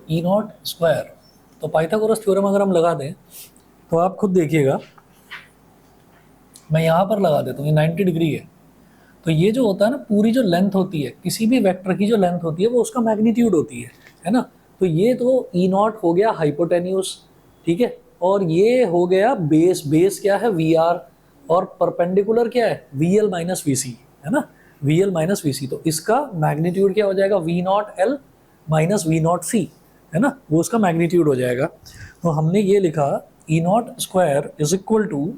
ई नॉट स्क्वायर, तो पाइथागोरस थ्योरम अगर हम लगा दें तो आप खुद देखिएगा, मैं यहाँ पर लगा देता हूँ, ये 90 डिग्री है, तो ये जो होता है ना, पूरी जो लेंथ होती है किसी भी वेक्टर की, जो लेंथ होती है वो उसका मैग्नीट्यूड होती है ना। तो ये तो ई नॉट हो गया हाइपोटेन्यूस, ठीक है, और ये हो गया बेस। बेस क्या है? वी आर, और परपेंडिकुलर क्या है? V L minus V C, है ना, V L minus V C. तो इसका मैग्नीट्यूड क्या हो जाएगा? V naught L minus V naught C, है ना, वो उसका मैग्नीट्यूड हो जाएगा। तो हमने ये लिखा E naught square is equal to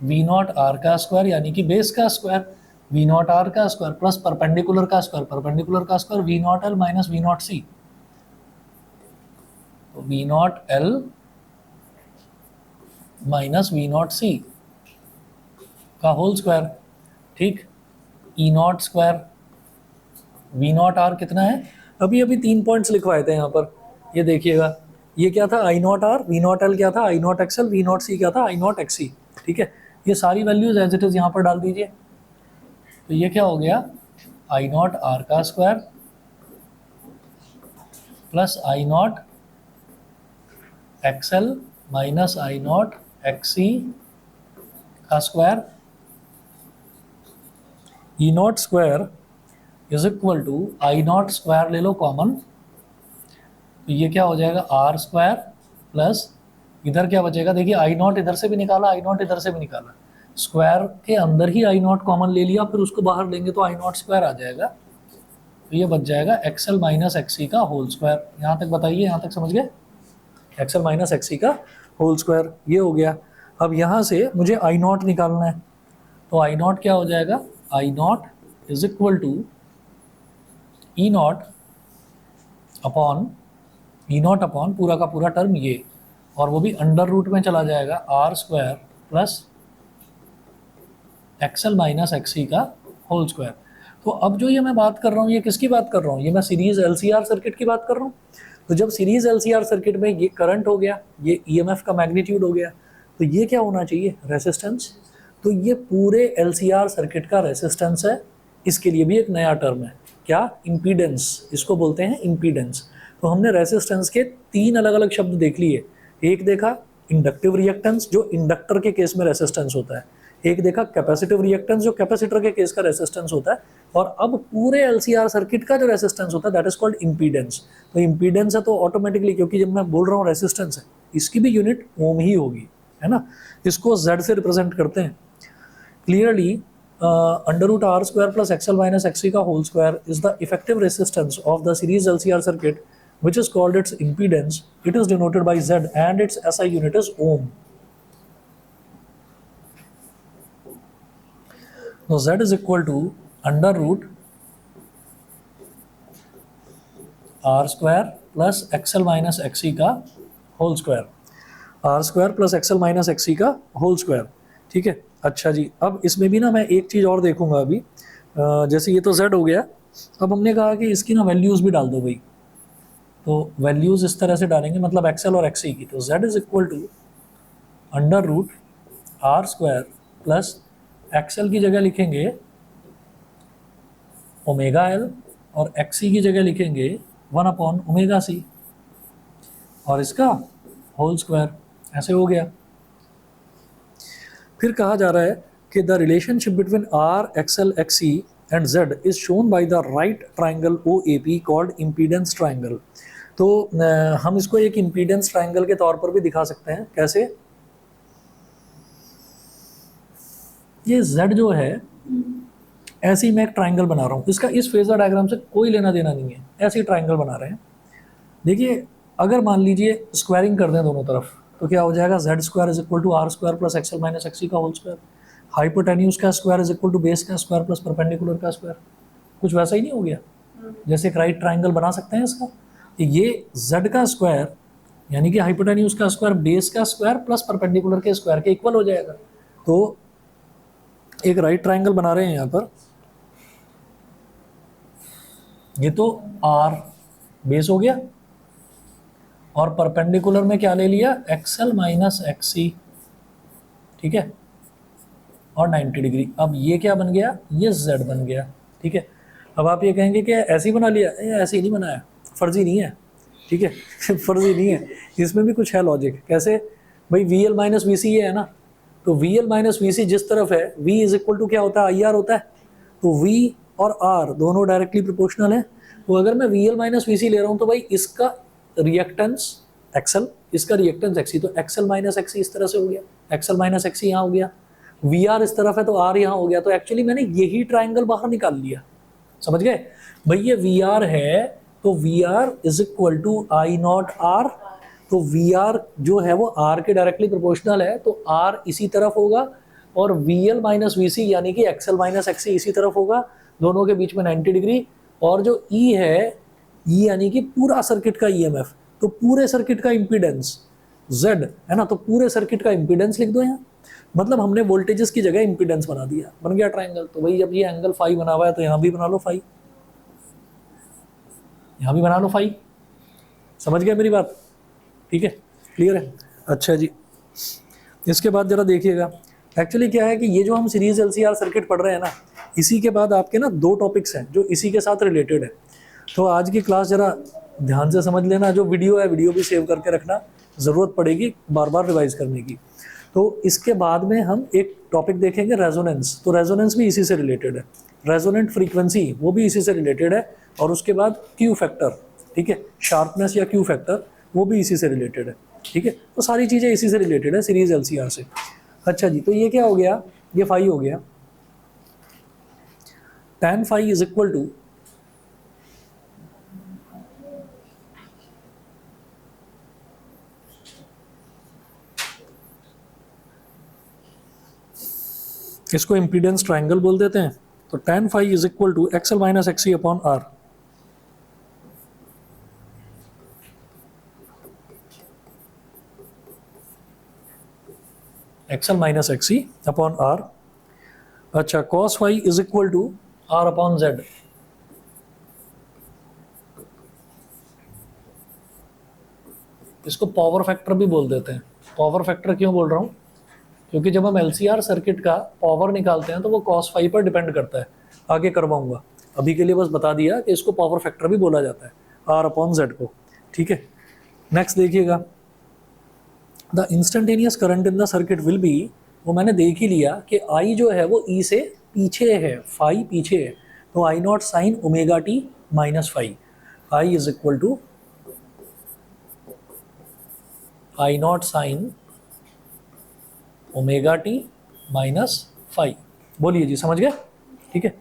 V not R का स्क्वायर, यानी कि बेस का स्क्वायर, वी नॉट आर का स्क्वायर प्लस परपेंडिकुलर का स्क्वायर, परपेंडिकुलर का square V naught L minus V naught C, तो V naught L minus V naught C का whole square, ठीक। E naught square, V not R कितना है? अभी अभी 3 पॉइंट्स लिखवाए थे यहाँ पर, ये देखिएगा, ये क्या था? I not R, V naught L क्या था? I naught XL, V naught C क्या था? आई नॉट एक्स सी, ठीक है। ये सारी वैल्यूज एज इट इज यहाँ पर डाल दीजिए, तो ये क्या हो गया? आई नॉट आर का square plus I naught XL minus I naught X C का square, E naught square is equal to I naught square ले लो कॉमन, तो ये क्या हो जाएगा? आर स्क्वायर प्लस इधर क्या बचेगा? देखिए आई नॉट इधर से भी निकाला, आई नॉट इधर से भी निकाला, स्क्वायर के अंदर ही आई नॉट कॉमन ले लिया, फिर उसको बाहर लेंगे तो आई नॉट स्क्वायर आ जाएगा, तो ये बच जाएगा एक्सएल माइनस एक्सी का होल स्क्वायर। यहाँ तक बताइए, यहाँ तक समझ गए? एक्सएल माइनस एक्सी का होल स्क्वायर, ये हो गया। अब यहाँ से मुझे आई नॉट निकालना है, तो आई नॉट क्या हो जाएगा? I not is equal to E not upon पूरा का पूरा टर्म ये, और वो भी अंडर रूट में चला जाएगा, R square plus XL minus XC का होल स्क्वायर। तो अब जो ये मैं बात कर रहा हूँ, ये किसकी बात कर रहा हूँ? ये मैं सीरीज एलसीआर सर्किट की बात कर रहा हूँ। तो जब सीरीज एलसीआर सर्किट में ये करंट हो गया, ये ईएमएफ का मैग्नीट्यूड हो गया, तो ये क्या होना चाहिए? रेसिस्टेंस। तो ये पूरे एलसीआर सर्किट का रेसिस्टेंस है। इसके लिए भी एक नया टर्म है, क्या? इम्पीडेंस, इसको बोलते हैं इम्पीडेंस। तो हमने रेसिस्टेंस के 3 अलग अलग शब्द देख लिए। एक देखा इंडक्टिव रिएक्टेंस, जो इंडक्टर के केस में रेसिस्टेंस होता है। एक देखा कैपेसिटिव रिएक्टेंस, जो कैपेसिटर के केस का रेसिस्टेंस होता है। और अब पूरे एलसीआर सर्किट का जो रेसिस्टेंस होता है दैट इज कॉल्ड इम्पीडेंस। तो इम्पीडेंस है तो ऑटोमेटिकली, क्योंकि जब मैं बोल रहा हूँ रेसिस्टेंस है, इसकी भी यूनिट ओम ही होगी, है ना। इसको जेड से रिप्रेजेंट करते हैं clearly. Under root R square plus XL minus XC का whole square is the effective resistance of the series LCR circuit which is called its impedance. It is denoted by Z and its SI unit is ohm. तो z is equal to under root R square plus XL minus XC का whole square, R square plus XL minus XC का whole square. ठीक है, अच्छा जी, अब इसमें भी ना मैं एक चीज़ और देखूंगा अभी। जैसे ये तो z हो गया, अब हमने कहा कि इसकी ना वैल्यूज़ भी डाल दो भाई, तो वैल्यूज़ इस तरह से डालेंगे, मतलब एक्सएल और एक्सी की। तो z is equal to under root R square plus XL की जगह लिखेंगे ओमेगा एल और एक्सी की जगह लिखेंगे 1/ओमेगा सी और इसका होल स्क्वायर। ऐसे हो गया। फिर कहा जा रहा है कि the relationship between R XL XC and Z is shown by the right triangle O A P called impedance triangle. तो हम इसको एक इम्पीडेंस ट्राइंगल के तौर पर भी दिखा सकते हैं। कैसे? ये z जो है, ऐसे ही मैं एक ट्राइंगल बना रहा हूँ, इसका इस फेजर डायग्राम से कोई लेना देना नहीं है, ऐसे ही ट्राइंगल बना रहे हैं। देखिए, अगर मान लीजिए स्क्वायरिंग कर दें दोनों तरफ, तो क्या हो जाएगा? Z square is equal to R square plus XL minus XC का होल स्क्वायर। हाइपोटेन्यूज का square is equal to base का स्क्वायर प्लस परपेंडिकुलर का स्क्वायर। कुछ वैसा ही नहीं हो गया? जैसे एक राइट ट्राइंगल बना सकते हैं इसका, ये जेड का स्क्वायर यानी कि हाइपोटेन्यूज का स्क्वायर बेस का स्क्वायर प्लस परपेंडिकुलर के स्क्वायर के इक्वल हो जाएगा। तो एक राइट ट्राइंगल बना रहे हैं यहाँ पर। ये तो आर बेस हो गया और परपेंडिकुलर में क्या ले लिया? XL minus XC. ठीक है, और 90 डिग्री। अब ये क्या बन गया? ये जेड बन गया। ठीक है, अब आप ये कहेंगे कि ऐसे ही बना लिया। ऐसे ही नहीं बनाया, फर्जी नहीं है। ठीक है फर्जी नहीं है, इसमें भी कुछ है लॉजिक। कैसे भाई? वी एल माइनस वी सी ये है ना, तो वी एल माइनस वी सी जिस तरफ है, वी इज इक्वल टू क्या होता है? आई आर होता है। तो वी और आर दोनों डायरेक्टली प्रोपोर्शनल है। तो अगर मैं वी एल माइनस वी सी ले रहा हूँ, तो भाई इसका रिएक्टेंस एक्सएल, इसका रिएक्टेंस एक्सी, तो एक्सएल माइनस एक्सी इस तरह से हो गया, एक्सएल माइनस एक्सी यहाँ हो गया। वी आर इस तरफ है तो आर यहाँ हो गया। तो एक्चुअली मैंने यही ट्राइंगल बाहर निकाल लिया। समझ गए भाई? ये वी आर है, तो V R is equal to I not R. तो वी आर जो है वो आर के डायरेक्टली प्रोपोर्शनल है, तो आर इसी तरफ होगा और वी एल माइनस वी सी यानी कि एक्सएल माइनस एक्सी इसी तरफ होगा, दोनों के बीच में 90 डिग्री। और जो ई है, ई यानी कि पूरा सर्किट का ईएमएफ, तो पूरे सर्किट का इम्पीडेंस जेड है ना, तो पूरे सर्किट का इम्पीडेंस लिख दो यहाँ। मतलब हमने वोल्टेजेस की जगह इम्पीडेंस बना दिया, बन गया ट्राइंगल। तो भाई जब ये एंगल फाई बना हुआ है, तो यहाँ भी बना लो फाई, यहाँ भी बना लो फाई। समझ गया मेरी बात? ठीक है, क्लियर है? अच्छा जी, इसके बाद जरा देखिएगा, एक्चुअली क्या है कि ये जो हम सीरीज एलसीआर सर्किट पढ़ रहे हैं ना, इसी के बाद आपके ना 2 टॉपिक्स हैं जो इसी के साथ रिलेटेड है। तो आज की क्लास जरा ध्यान से समझ लेना। जो वीडियो है, वीडियो भी सेव करके रखना, ज़रूरत पड़ेगी बार बार रिवाइज करने की। तो इसके बाद में हम एक टॉपिक देखेंगे रेजोनेंस। तो रेजोनेंस भी इसी से रिलेटेड है, रेजोनेंट फ्रीक्वेंसी वो भी इसी से रिलेटेड है। और उसके बाद क्यू फैक्टर, ठीक है, शार्पनेस या क्यू फैक्टर, वो भी इसी से रिलेटेड है। ठीक है, तो सारी चीज़ें इसी से रिलेटेड है, सीरीज एलसीआर से। अच्छा जी, तो ये क्या हो गया? ये फाई हो गया। tan phi is equal to इसको इम्पीडेंस ट्राइंगल बोल देते हैं। तो tan phi is equal to XL minus XC upon R. XL minus XC upon R. अच्छा, cos phi is equal to R upon Z. इसको power factor भी बोल देते हैं। पावर फैक्टर क्यों बोल रहा हूँ? क्योंकि जब हम एलसीआर सर्किट का पावर निकालते हैं तो वो cos फाई पर डिपेंड करता है। आगे करवाऊंगा, अभी के लिए बस बता दिया कि इसको पावर फैक्टर भी बोला जाता है, आर अपॉन जेड को। ठीक है, नेक्स्ट देखिएगा, the instantaneous current in the circuit will be, वो मैंने देख ही लिया कि आई जो है वो ई से पीछे है, फाई पीछे है, तो I not sine omega T minus phi. I is equal to I not sine omega T minus phi. बोलिए जी, समझ गए? ठीक है,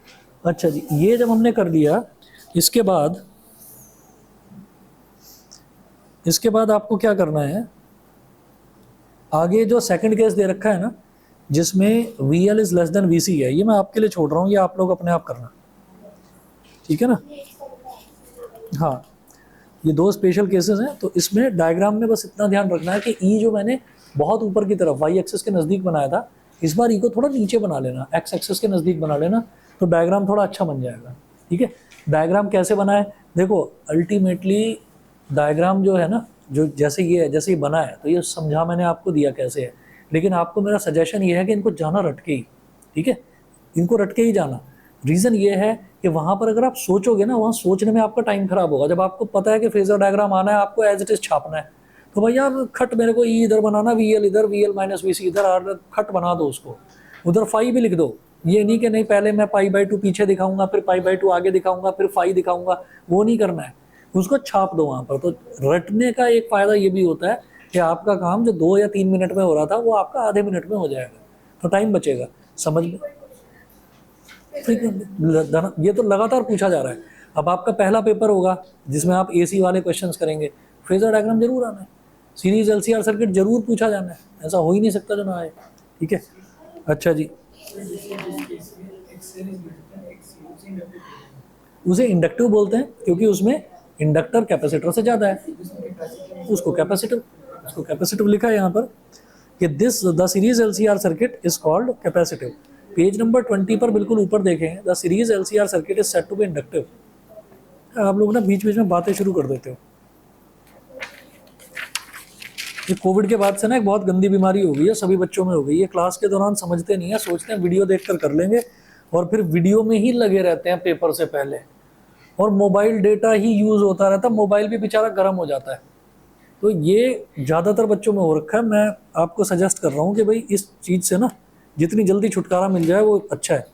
अच्छा जी, ये जब हमने कर लिया, इसके बाद आपको क्या करना है? आगे जो सेकंड केस दे रखा है ना, जिसमें VL is less then VC है, ये मैं आपके लिए छोड़ रहा हूँ, ये आप लोग अपने आप करना, ठीक है ना। हाँ, ये दो स्पेशल केसेस हैं। तो इसमें डायग्राम में बस इतना ध्यान रखना है कि ई जो मैंने बहुत ऊपर की तरफ वाई एक्सिस के नज़दीक बनाया था, इस बार ई को थोड़ा नीचे बना लेना, एक्स एक्सिस के नज़दीक बना लेना, तो डायग्राम थोड़ा अच्छा बन जाएगा, ठीक है। डायग्राम कैसे बनाए, देखो अल्टीमेटली डायग्राम जो है ना, जो जैसे ये है, जैसे ये बना है, तो ये समझा मैंने आपको दिया कैसे है, लेकिन आपको मेरा सजेशन ये है कि इनको जाना रट के ही, ठीक है, इनको रट के ही जाना। रीज़न ये है कि वहाँ पर अगर आप सोचोगे ना, वहाँ सोचने में आपका टाइम खराब होगा। जब आपको पता है कि फेजर डायग्राम आना है, आपको एज इट इज छापना है, तो भैया खट मेरे को ई इधर बनाना, VL इधर, VL माइनस VC इधर, आर खट बना दो उसको, उधर फाई भी लिख दो। ये नहीं कि नहीं पहले मैं π/2 पीछे दिखाऊंगा, फिर π/2 आगे दिखाऊंगा, फिर फाई दिखाऊंगा, वो नहीं करना है, उसको छाप दो वहाँ पर। तो रटने का एक फ़ायदा ये भी होता है कि आपका काम जो 2 या 3 मिनट में हो रहा था, वो आपका आधे मिनट में हो जाएगा, तो टाइम बचेगा। समझ में? ये तो लगातार पूछा जा रहा है। अब आपका पहला पेपर होगा जिसमें आप AC वाले क्वेश्चंस करेंगे, फेजर डायग्राम जरूर आना है, सीरीज LCR सर्किट जरूर पूछा जाना है, ऐसा हो ही नहीं सकता जो ना आए, ठीक है। अच्छा जी, उसे इंडक्टिव बोलते हैं क्योंकि उसमें इंडक्टर कैपेसिटर से ज़्यादा है, उसको कैपेसिटिव लिखा है यहाँ पर कि this the series LCR circuit is called capacitive. Page number 20 पर बिल्कुल ऊपर देखें, the series LCR circuit is said to be inductive. आप लोग ना बीच बीच में बातें शुरू कर देते हो। ये कोविड के बाद से ना एक बहुत गंदी बीमारी हो गई है, सभी बच्चों में हो गई है। क्लास के दौरान समझते नहीं है, सोचते हैं वीडियो देखकर कर लेंगे, और फिर वीडियो में ही लगे रहते हैं पेपर से पहले, और मोबाइल डेटा ही यूज़ होता रहता है, मोबाइल भी बेचारा गर्म हो जाता है। तो ये ज़्यादातर बच्चों में हो रखा है। मैं आपको सजेस्ट कर रहा हूँ कि भाई इस चीज़ से ना जितनी जल्दी छुटकारा मिल जाए वो अच्छा है।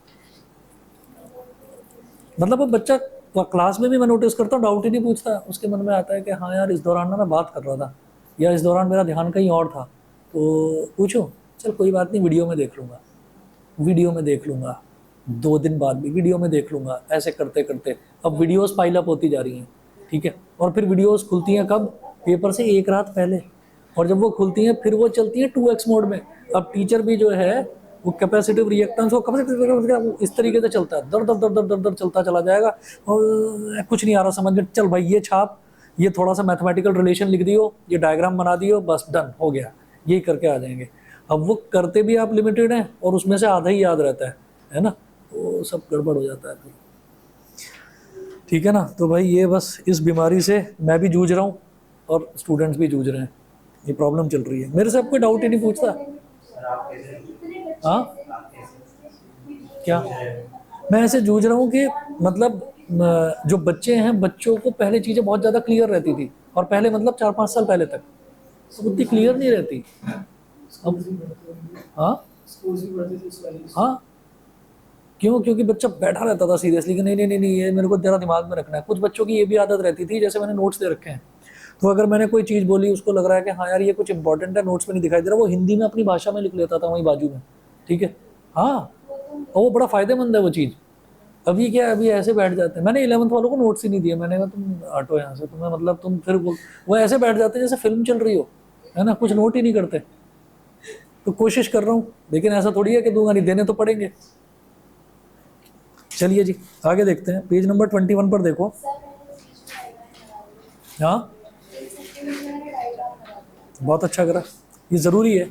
मतलब अब बच्चा क्लास में भी मैं नोटिस करता हूँ डाउट ही नहीं पूछता, उसके मन में आता है कि हाँ यार इस दौरान ना मैं बात कर रहा था, या इस दौरान मेरा ध्यान कहीं और था, तो पूछो, चल कोई बात नहीं, वीडियो में देख लूँगा, 2 दिन बाद भी वीडियो में देख लूँगा। ऐसे करते करते अब वीडियोस पाइल अप होती जा रही हैं, ठीक है। और फिर वीडियोस खुलती हैं कब, पेपर से एक रात पहले, और जब वो खुलती हैं फिर वो चलती हैं 2x मोड में। अब टीचर भी जो है वो कैपेसिटिव रिएक्टेंस वो कैपेसिटिव इस तरीके से चलता है, दर दर दर दर दर दर चलता चला जाएगा, और कुछ नहीं आ रहा समझ में, चल भाई ये छाप, ये थोड़ा सा मैथमेटिकल रिलेशन लिख दियो, ये डायग्राम बना दियो, बस डन हो गया, यही करके आ जाएंगे। अब वो करते भी आप लिमिटेड हैं, और उसमें से आधा ही याद रहता है ना, तो सब गड़बड़ हो जाता है फिर, ठीक है ना। तो भाई ये बस इस बीमारी से मैं भी जूझ रहा हूँ और स्टूडेंट्स भी जूझ रहे हैं, ये प्रॉब्लम चल रही है। मेरे से अब कोई डाउट ही नहीं पूछता। हाँ क्या, मैं ऐसे जूझ रहा हूँ कि मतलब जो बच्चे हैं, बच्चों को पहले चीज़ें बहुत ज़्यादा क्लियर रहती थी, और पहले मतलब 4-5 साल पहले तक तो उतनी क्लियर नहीं रहती अब। हाँ हाँ, क्यों, क्योंकि बच्चा बैठा रहता था सीरियसली कि नहीं नहीं नहीं नहीं, ये मेरे को जरा दिमाग में रखना है। कुछ बच्चों की ये भी आदत रहती थी, जैसे मैंने नोट्स दे रखे हैं, तो अगर मैंने कोई चीज़ बोली, उसको लग रहा है कि हाँ यार ये कुछ इंपॉर्टेंट है, नोट्स में नहीं दिखाई दे रहा, वो हिंदी में अपनी भाषा में लिख लेता था वहीं बाजू में, ठीक है। हाँ, और वो बड़ा फ़ायदेमंद है वो चीज़। अभी क्या, अभी ऐसे बैठ जाते हैं। मैंने 11th वालों को नोट्स ही नहीं दिए, मैंने कहा तुम हटो यहाँ से, तुम्हें मतलब तुम फिर वो ऐसे बैठ जाते हैं जैसे फिल्म चल रही हो, है ना, कुछ नोट ही नहीं करते। तो कोशिश कर रहा हूँ, लेकिन ऐसा थोड़ी है कि दूंगा नहीं, देने तो पड़ेंगे। चलिए जी आगे देखते हैं, पेज नंबर 21 पर देखो। हाँ, बहुत अच्छा करा, ये ज़रूरी है।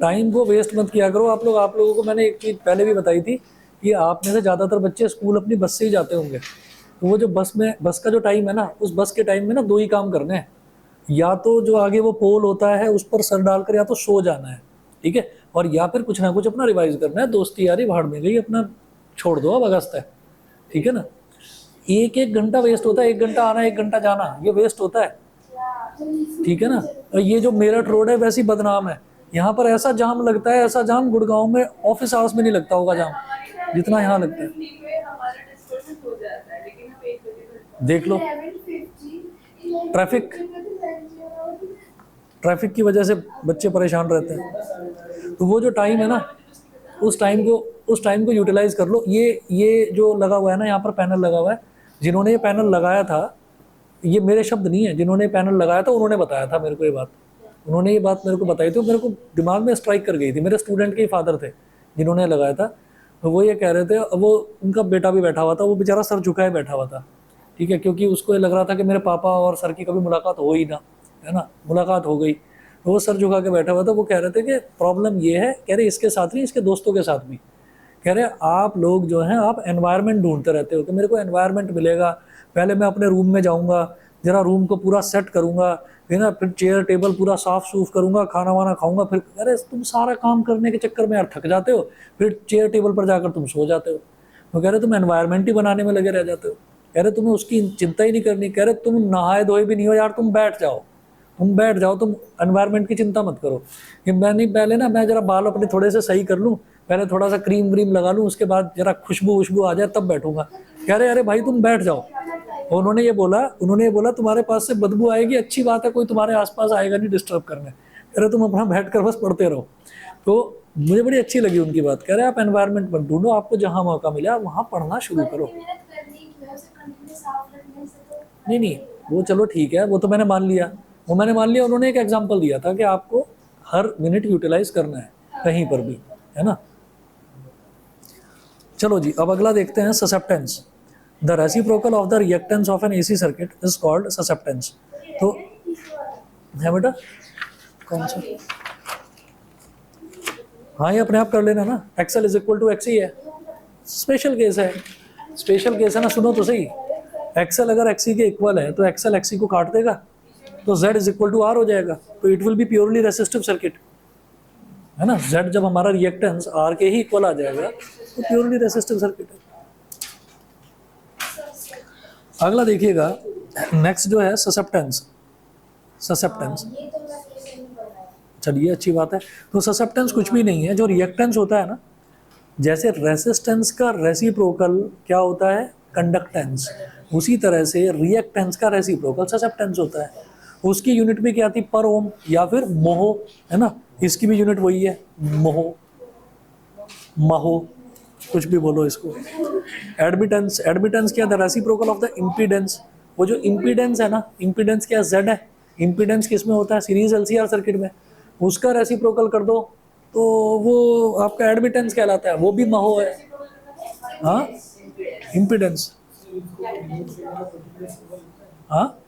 टाइम को वेस्ट मत किया करो आप लोग। आप लोगों को मैंने एक चीज़ पहले भी बताई थी कि आप में से ज़्यादातर बच्चे स्कूल अपनी बस से ही जाते होंगे, तो वो जो बस का जो टाइम है ना, उस बस के टाइम में ना 2 ही काम करने हैं, या तो जो आगे वो पोल होता है उस पर सर डालकर या तो सो जाना है, ठीक है, और या फिर कुछ ना कुछ अपना रिवाइज करना है। दोस्ती यारी भाड़ में गई, अपना छोड़ दो, अब अगस्त है, ठीक है ना। 1 घंटा वेस्ट होता है, 1 घंटा आना 1 घंटा जाना, ये वेस्ट होता है, ठीक है ना। और ये जो मेरठ रोड है वैसी बदनाम है, यहाँ पर ऐसा जाम लगता है, ऐसा जाम गुड़गांव में ऑफिस आवर्स में नहीं लगता होगा जाम जितना यहाँ लगता है। देख लो, ट्रैफिक की वजह से बच्चे परेशान रहते हैं। तो वो जो टाइम है ना, उस टाइम को यूटिलाइज कर लो। ये जो लगा हुआ है ना, यहाँ पर पैनल लगा हुआ है, जिन्होंने ये पैनल लगाया था, ये मेरे शब्द नहीं है, जिन्होंने पैनल लगाया था उन्होंने बताया था मेरे को ये बात, उन्होंने ये बात मेरे को बताई थी, मेरे को दिमाग में स्ट्राइक कर गई थी। मेरे स्टूडेंट के ही फादर थे जिन्होंने लगाया था, तो वो ये कह रहे थे, वो उनका बेटा भी बैठा हुआ था, वो बेचारा सर झुकाए बैठा हुआ था, ठीक है, क्योंकि उसको ये लग रहा था कि मेरे पापा और सर की कभी मुलाकात हो ही ना, है ना। मुलाकात हो गई तो वो सर झुका के बैठा हुआ था। वो कह रहे थे कि प्रॉब्लम ये है, कह रहे इसके साथ नहीं, इसके दोस्तों के साथ भी, कह रहे आप लोग जो हैं आप एनवायरनमेंट ढूंढते रहते हो कि मेरे को एनवायरनमेंट मिलेगा, पहले मैं अपने रूम में जाऊंगा, जरा रूम को पूरा सेट करूंगा, फिर ना फिर चेयर टेबल पूरा साफ सूफ करूंगा, खाना वाना खाऊंगा, फिर अरे तुम सारा काम करने के चक्कर में यार थक जाते हो, फिर चेयर टेबल पर जाकर तुम सो जाते हो। वो कह रहे तुम एनवायरनमेंट ही बनाने में लगे रह जाते हो, कह रहे तुम्हें उसकी चिंता ही नहीं करनी, कह रहे तुम नहाए धोए भी नहीं हो यार, तुम बैठ जाओ, तुम बैठ जाओ, तुम एनवायरनमेंट की चिंता मत करो कि मैं नहीं, पहले ना मैं जरा बाल अपने थोड़े से सही कर लूँ, पहले थोड़ा सा क्रीम व्रीम लगा लूँ, उसके बाद जरा खुशबू वुशबू आ जाए तब बैठूंगा। कह रहे अरे भाई तुम बैठ जाओ। और उन्होंने ये बोला तुम्हारे पास से बदबू आएगी, अच्छी बात है, कोई तुम्हारे आसपास आएगा नहीं डिस्टर्ब करने, कह रहे तुम अपना बैठ कर बस पढ़ते रहो। तो मुझे बड़ी अच्छी लगी उनकी बात। कह रहे आप एनवायरनमेंट पर ढूंढो, आपको जहाँ मौका मिला वहाँ पढ़ना शुरू करो। नहीं, वो चलो ठीक है, वो तो मैंने मान लिया, उन्होंने एक एग्जाम्पल दिया था कि आपको हर मिनट यूटिलाइज करना है कहीं पर भी, है ना। चलो जी, अब अगला देखते हैं susceptance. The reciprocal of the reactance of N AC circuit is called susceptance. तो है बेटा कौन सा, हाँ ये अपने आप कर लेना ना, XL is equal to X ही है, स्पेशल केस है, स्पेशल केस है ना। सुनो तो सही, एक्सएल अगर एक्सी के इक्वल है तो एक्सएल एक्सी को काट देगा, तो Z is equal to R हो जाएगा, तो it will be purely resistive circuit, है ना। जेड जब हमारा रिएक्टेंस आर के ही इक्वल आ जाएगा तो प्योरली रेसिस्टिव सर्किट है। अगला देखिएगा, नेक्स्ट जो है ससेप्टेंस। चलिए अच्छी बात है। तो ससेप्टेंस कुछ भी नहीं है, जो रिएक्टेंस होता है ना, जैसे रेसिस्टेंस का रेसिप्रोकल क्या होता है, कंडक्टेंस, उसी तरह से रिएक्टेंस का रेसिप्रोकल ससेप्टेंस होता है। उसकी यूनिट भी क्या आती, पर ओम या फिर मोहो, है ना। इसकी भी यूनिट वही है, महो, कुछ भी बोलो इसको। एडमिटेंस क्या, the reciprocal of the impedance. वो जो इम्पीडेंस है ना, इम्पीडेंस क्या जेड है, इम्पीडेंस किस में होता है, सीरीज एलसीआर सर्किट में, उसका रेसिप्रोकल कर दो तो वो आपका एडमिटेंस कहलाता है, वो भी महो है। हाँ इम्पीडेंस, हाँ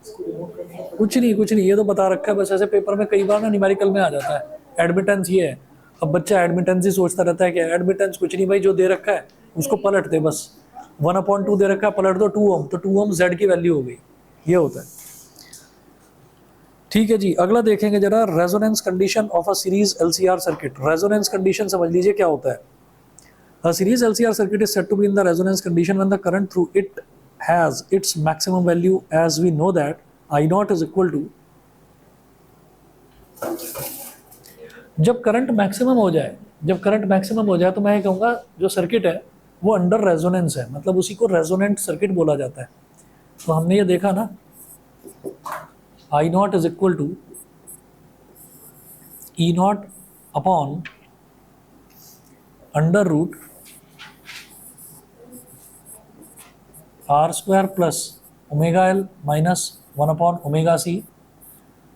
कुछ नहीं, ये तो बता रखा है बस, ऐसे पेपर में कई बार ना न्यूमेरिकल में आ जाता है एडमिटेंस ये है। अब बच्चा एडमिटेंस ही सोचता रहता है कि एडमिटेंस कुछ नहीं भाई, जो दे रखा है उसको पलट दे बस, 1/2 दे रखा है, पलट दो 2 ओम, तो 2 ओम जेड की वैल्यू हो गई, ये होता है। ठीक है जी, अगला देखेंगे जरा, resonance condition of a series LCR circuit. Resonance condition समझ लीजिए क्या होता है। A series LCR circuit is said to be in the resonance condition when the current through it has its maximum value, as we know that I naught is equal to, जब current maximum हो जाए, तो मैं ये कहूँगा जो circuit है वो अंडर रेजोनेंस है, मतलब उसी को रेजोनेंट सर्किट बोला जाता है। तो हमने ये देखा ना, I naught is equal to E naught upon under root R square plus omega L minus 1/ओमेगा सी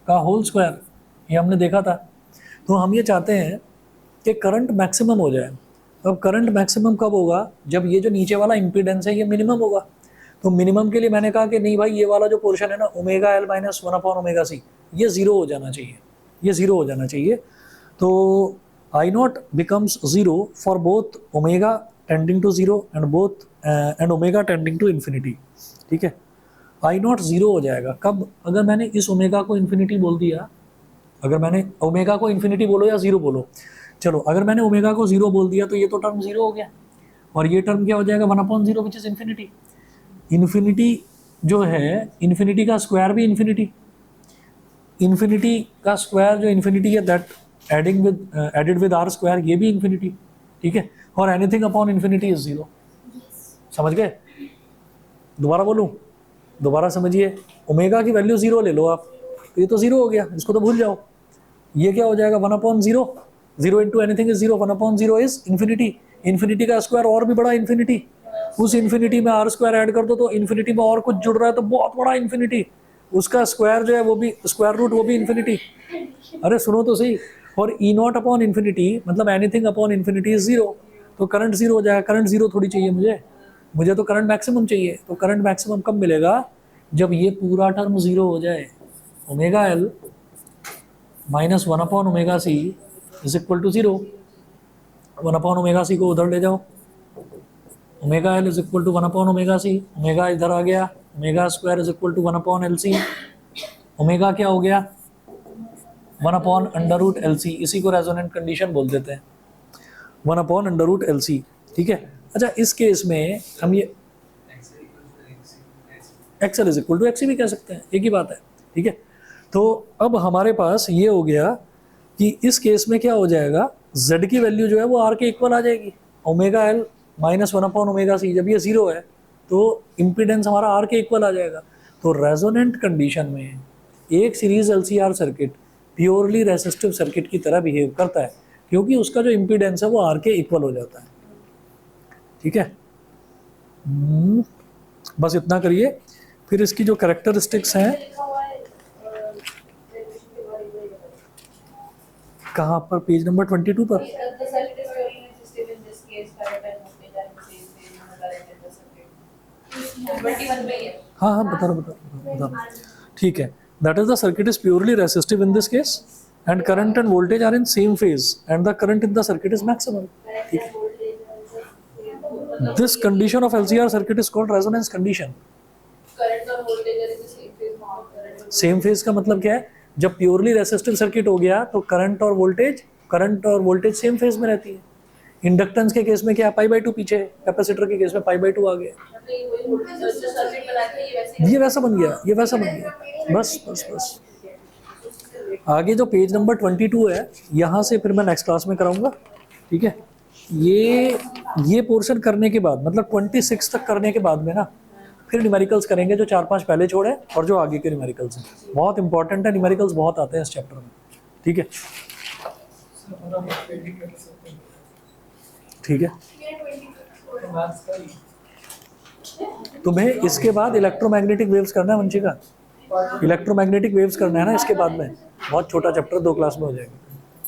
का होल स्क्वायर, ये हमने देखा था। तो हम ये चाहते हैं कि करंट मैक्सिमम हो जाए। अब करंट मैक्सिमम कब होगा, जब ये जो नीचे वाला इम्पीडेंस है ये मिनिमम होगा। तो मिनिमम के लिए मैंने कहा कि नहीं भाई, ये वाला जो पोर्शन है ना, ओमेगा एल माइनस 1/ओमेगा सी, ये ज़ीरो हो जाना चाहिए, तो I naught becomes 0 for both omega tending to 0 and omega tending to infinity, ठीक है। I naught 0 हो जाएगा कब, अगर मैंने इस ओमेगा को इन्फिनिटी बोल दिया, अगर मैंने ओमेगा को इन्फिनिटी बोलो या 0 बोलो, चलो अगर मैंने ओमेगा को 0 बोल दिया तो ये तो टर्म 0 हो गया, और ये टर्म क्या हो जाएगा 1/0 विच इज इन्फिनिटी। इन्फिनिटी जो है, इन्फिनिटी का स्क्वायर भी इन्फिनिटी का स्क्वायर जो इन्फिनिटी है that added with R square, ये भी इन्फिनिटी, ठीक है। और एनीथिंग अपॉन इन्फिनिटी इज 0, समझ गए। दोबारा बोलूं, दोबारा समझिए, ओमेगा की वैल्यू 0 ले लो आप, तो ये तो 0 हो गया, इसको तो भूल जाओ। ये क्या हो जाएगा 1/0, 0 into anything is 0, 1/0 is infinity. Infinity का स्क्वायर और भी बड़ा इन्फिनिटी, उस इन्फिनिटी में आर स्क्वायर ऐड कर दो तो इन्फिनिटी में और कुछ जुड़ रहा है तो बहुत बड़ा इन्फिनिटी, उसका स्क्वायर जो है वो भी स्क्वायर रूट, वो भी इन्फिनिटी। अरे सुनो तो सही, और ई नॉट अपॉन इन्फिनिटी मतलब anything upon infinity is zero, तो करंट जीरो हो जाएगा। करंट जीरो थोड़ी चाहिए मुझे तो करंट मैक्सिमम चाहिए। तो करंट मैक्सिमम कब मिलेगा? जब ये पूरा टर्म जीरो हो जाए। Omega L minus one upon omega C is equal to zero. One upon omega C को उधर ले जाओ, omega L is equal to one upon omega C, omega इधर आ गया, omega square is equal to one upon L C. Omega क्या हो गया? One upon under root L C, इसी को रेजोनेंट कंडीशन बोल देते हैं, one upon under root L C. ठीक है। अच्छा इस केस में हम ये XL is equal to XC भी कह सकते हैं, एक ही बात है। ठीक है। तो अब हमारे पास ये हो गया कि इस केस में क्या हो जाएगा, z की वैल्यू जो है वो r के इक्वल आ जाएगी। Omega L minus one upon omega C, जब ये जीरो है तो इम्पीडेंस हमारा r के इक्वल आ जाएगा। तो रेजोनेंट कंडीशन में एक series LCR circuit purely resistive circuit की तरह बिहेव करता है, क्योंकि उसका जो इम्पीडेंस है वो r के इक्वल हो जाता है। ठीक है। बस इतना करिए। फिर इसकी जो कैरेक्टरिस्टिक्स हैं, कहाँ पर, पेज नंबर 22 पर। हाँ हाँ बता रहा। ठीक है। That is the circuit is purely resistive in this case and current and voltage are in same phase and the current in the circuit is maximum. ठीक है। This condition of LCR circuit is called resonance condition. Same phase का मतलब क्या है? जब purely resistive circuit हो गया तो करंट और वोल्टेज सेम फेज में रहती है। इंडक्टेंस के केस में क्या, पाई बाई टू पीछे, कैपेसिटर के केस में पाई बाई टू आ गया। ये वैसा बन गया। बस बस बस। आगे जो पेज नंबर 22 है, यहाँ से फिर मैं नेक्स्ट क्लास में कराऊंगा। ठीक है। ये पोर्शन करने के बाद, मतलब 26 तक करने के बाद में ना, फिर न्यूमेरिकल्स करेंगे, जो 4-5 पहले छोड़े और जो आगे के न्यूमेरिकल्स हैं। बहुत इंपॉर्टेंट है, न्यूमेरिकल्स बहुत आते हैं इस चैप्टर में। ठीक है। ठीक है। तुम्हें इसके बाद इलेक्ट्रोमैग्नेटिक वेव्स करना है वंशिका, इलेक्ट्रोमैग्नेटिक वेव्स करना है ना इसके बाद में। बहुत छोटा चैप्टर, 2 क्लास में हो जाएगा।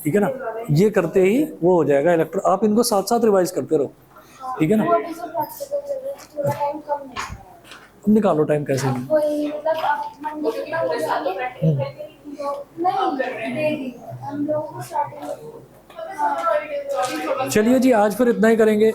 ठीक है ना। ये करते ही वो हो जाएगा इलेक्ट्रो। आप इनको साथ साथ रिवाइज करते रहो। ठीक है ना। तुम निकालो टाइम कैसे भी। चलिए जी, आज फिर इतना ही करेंगे।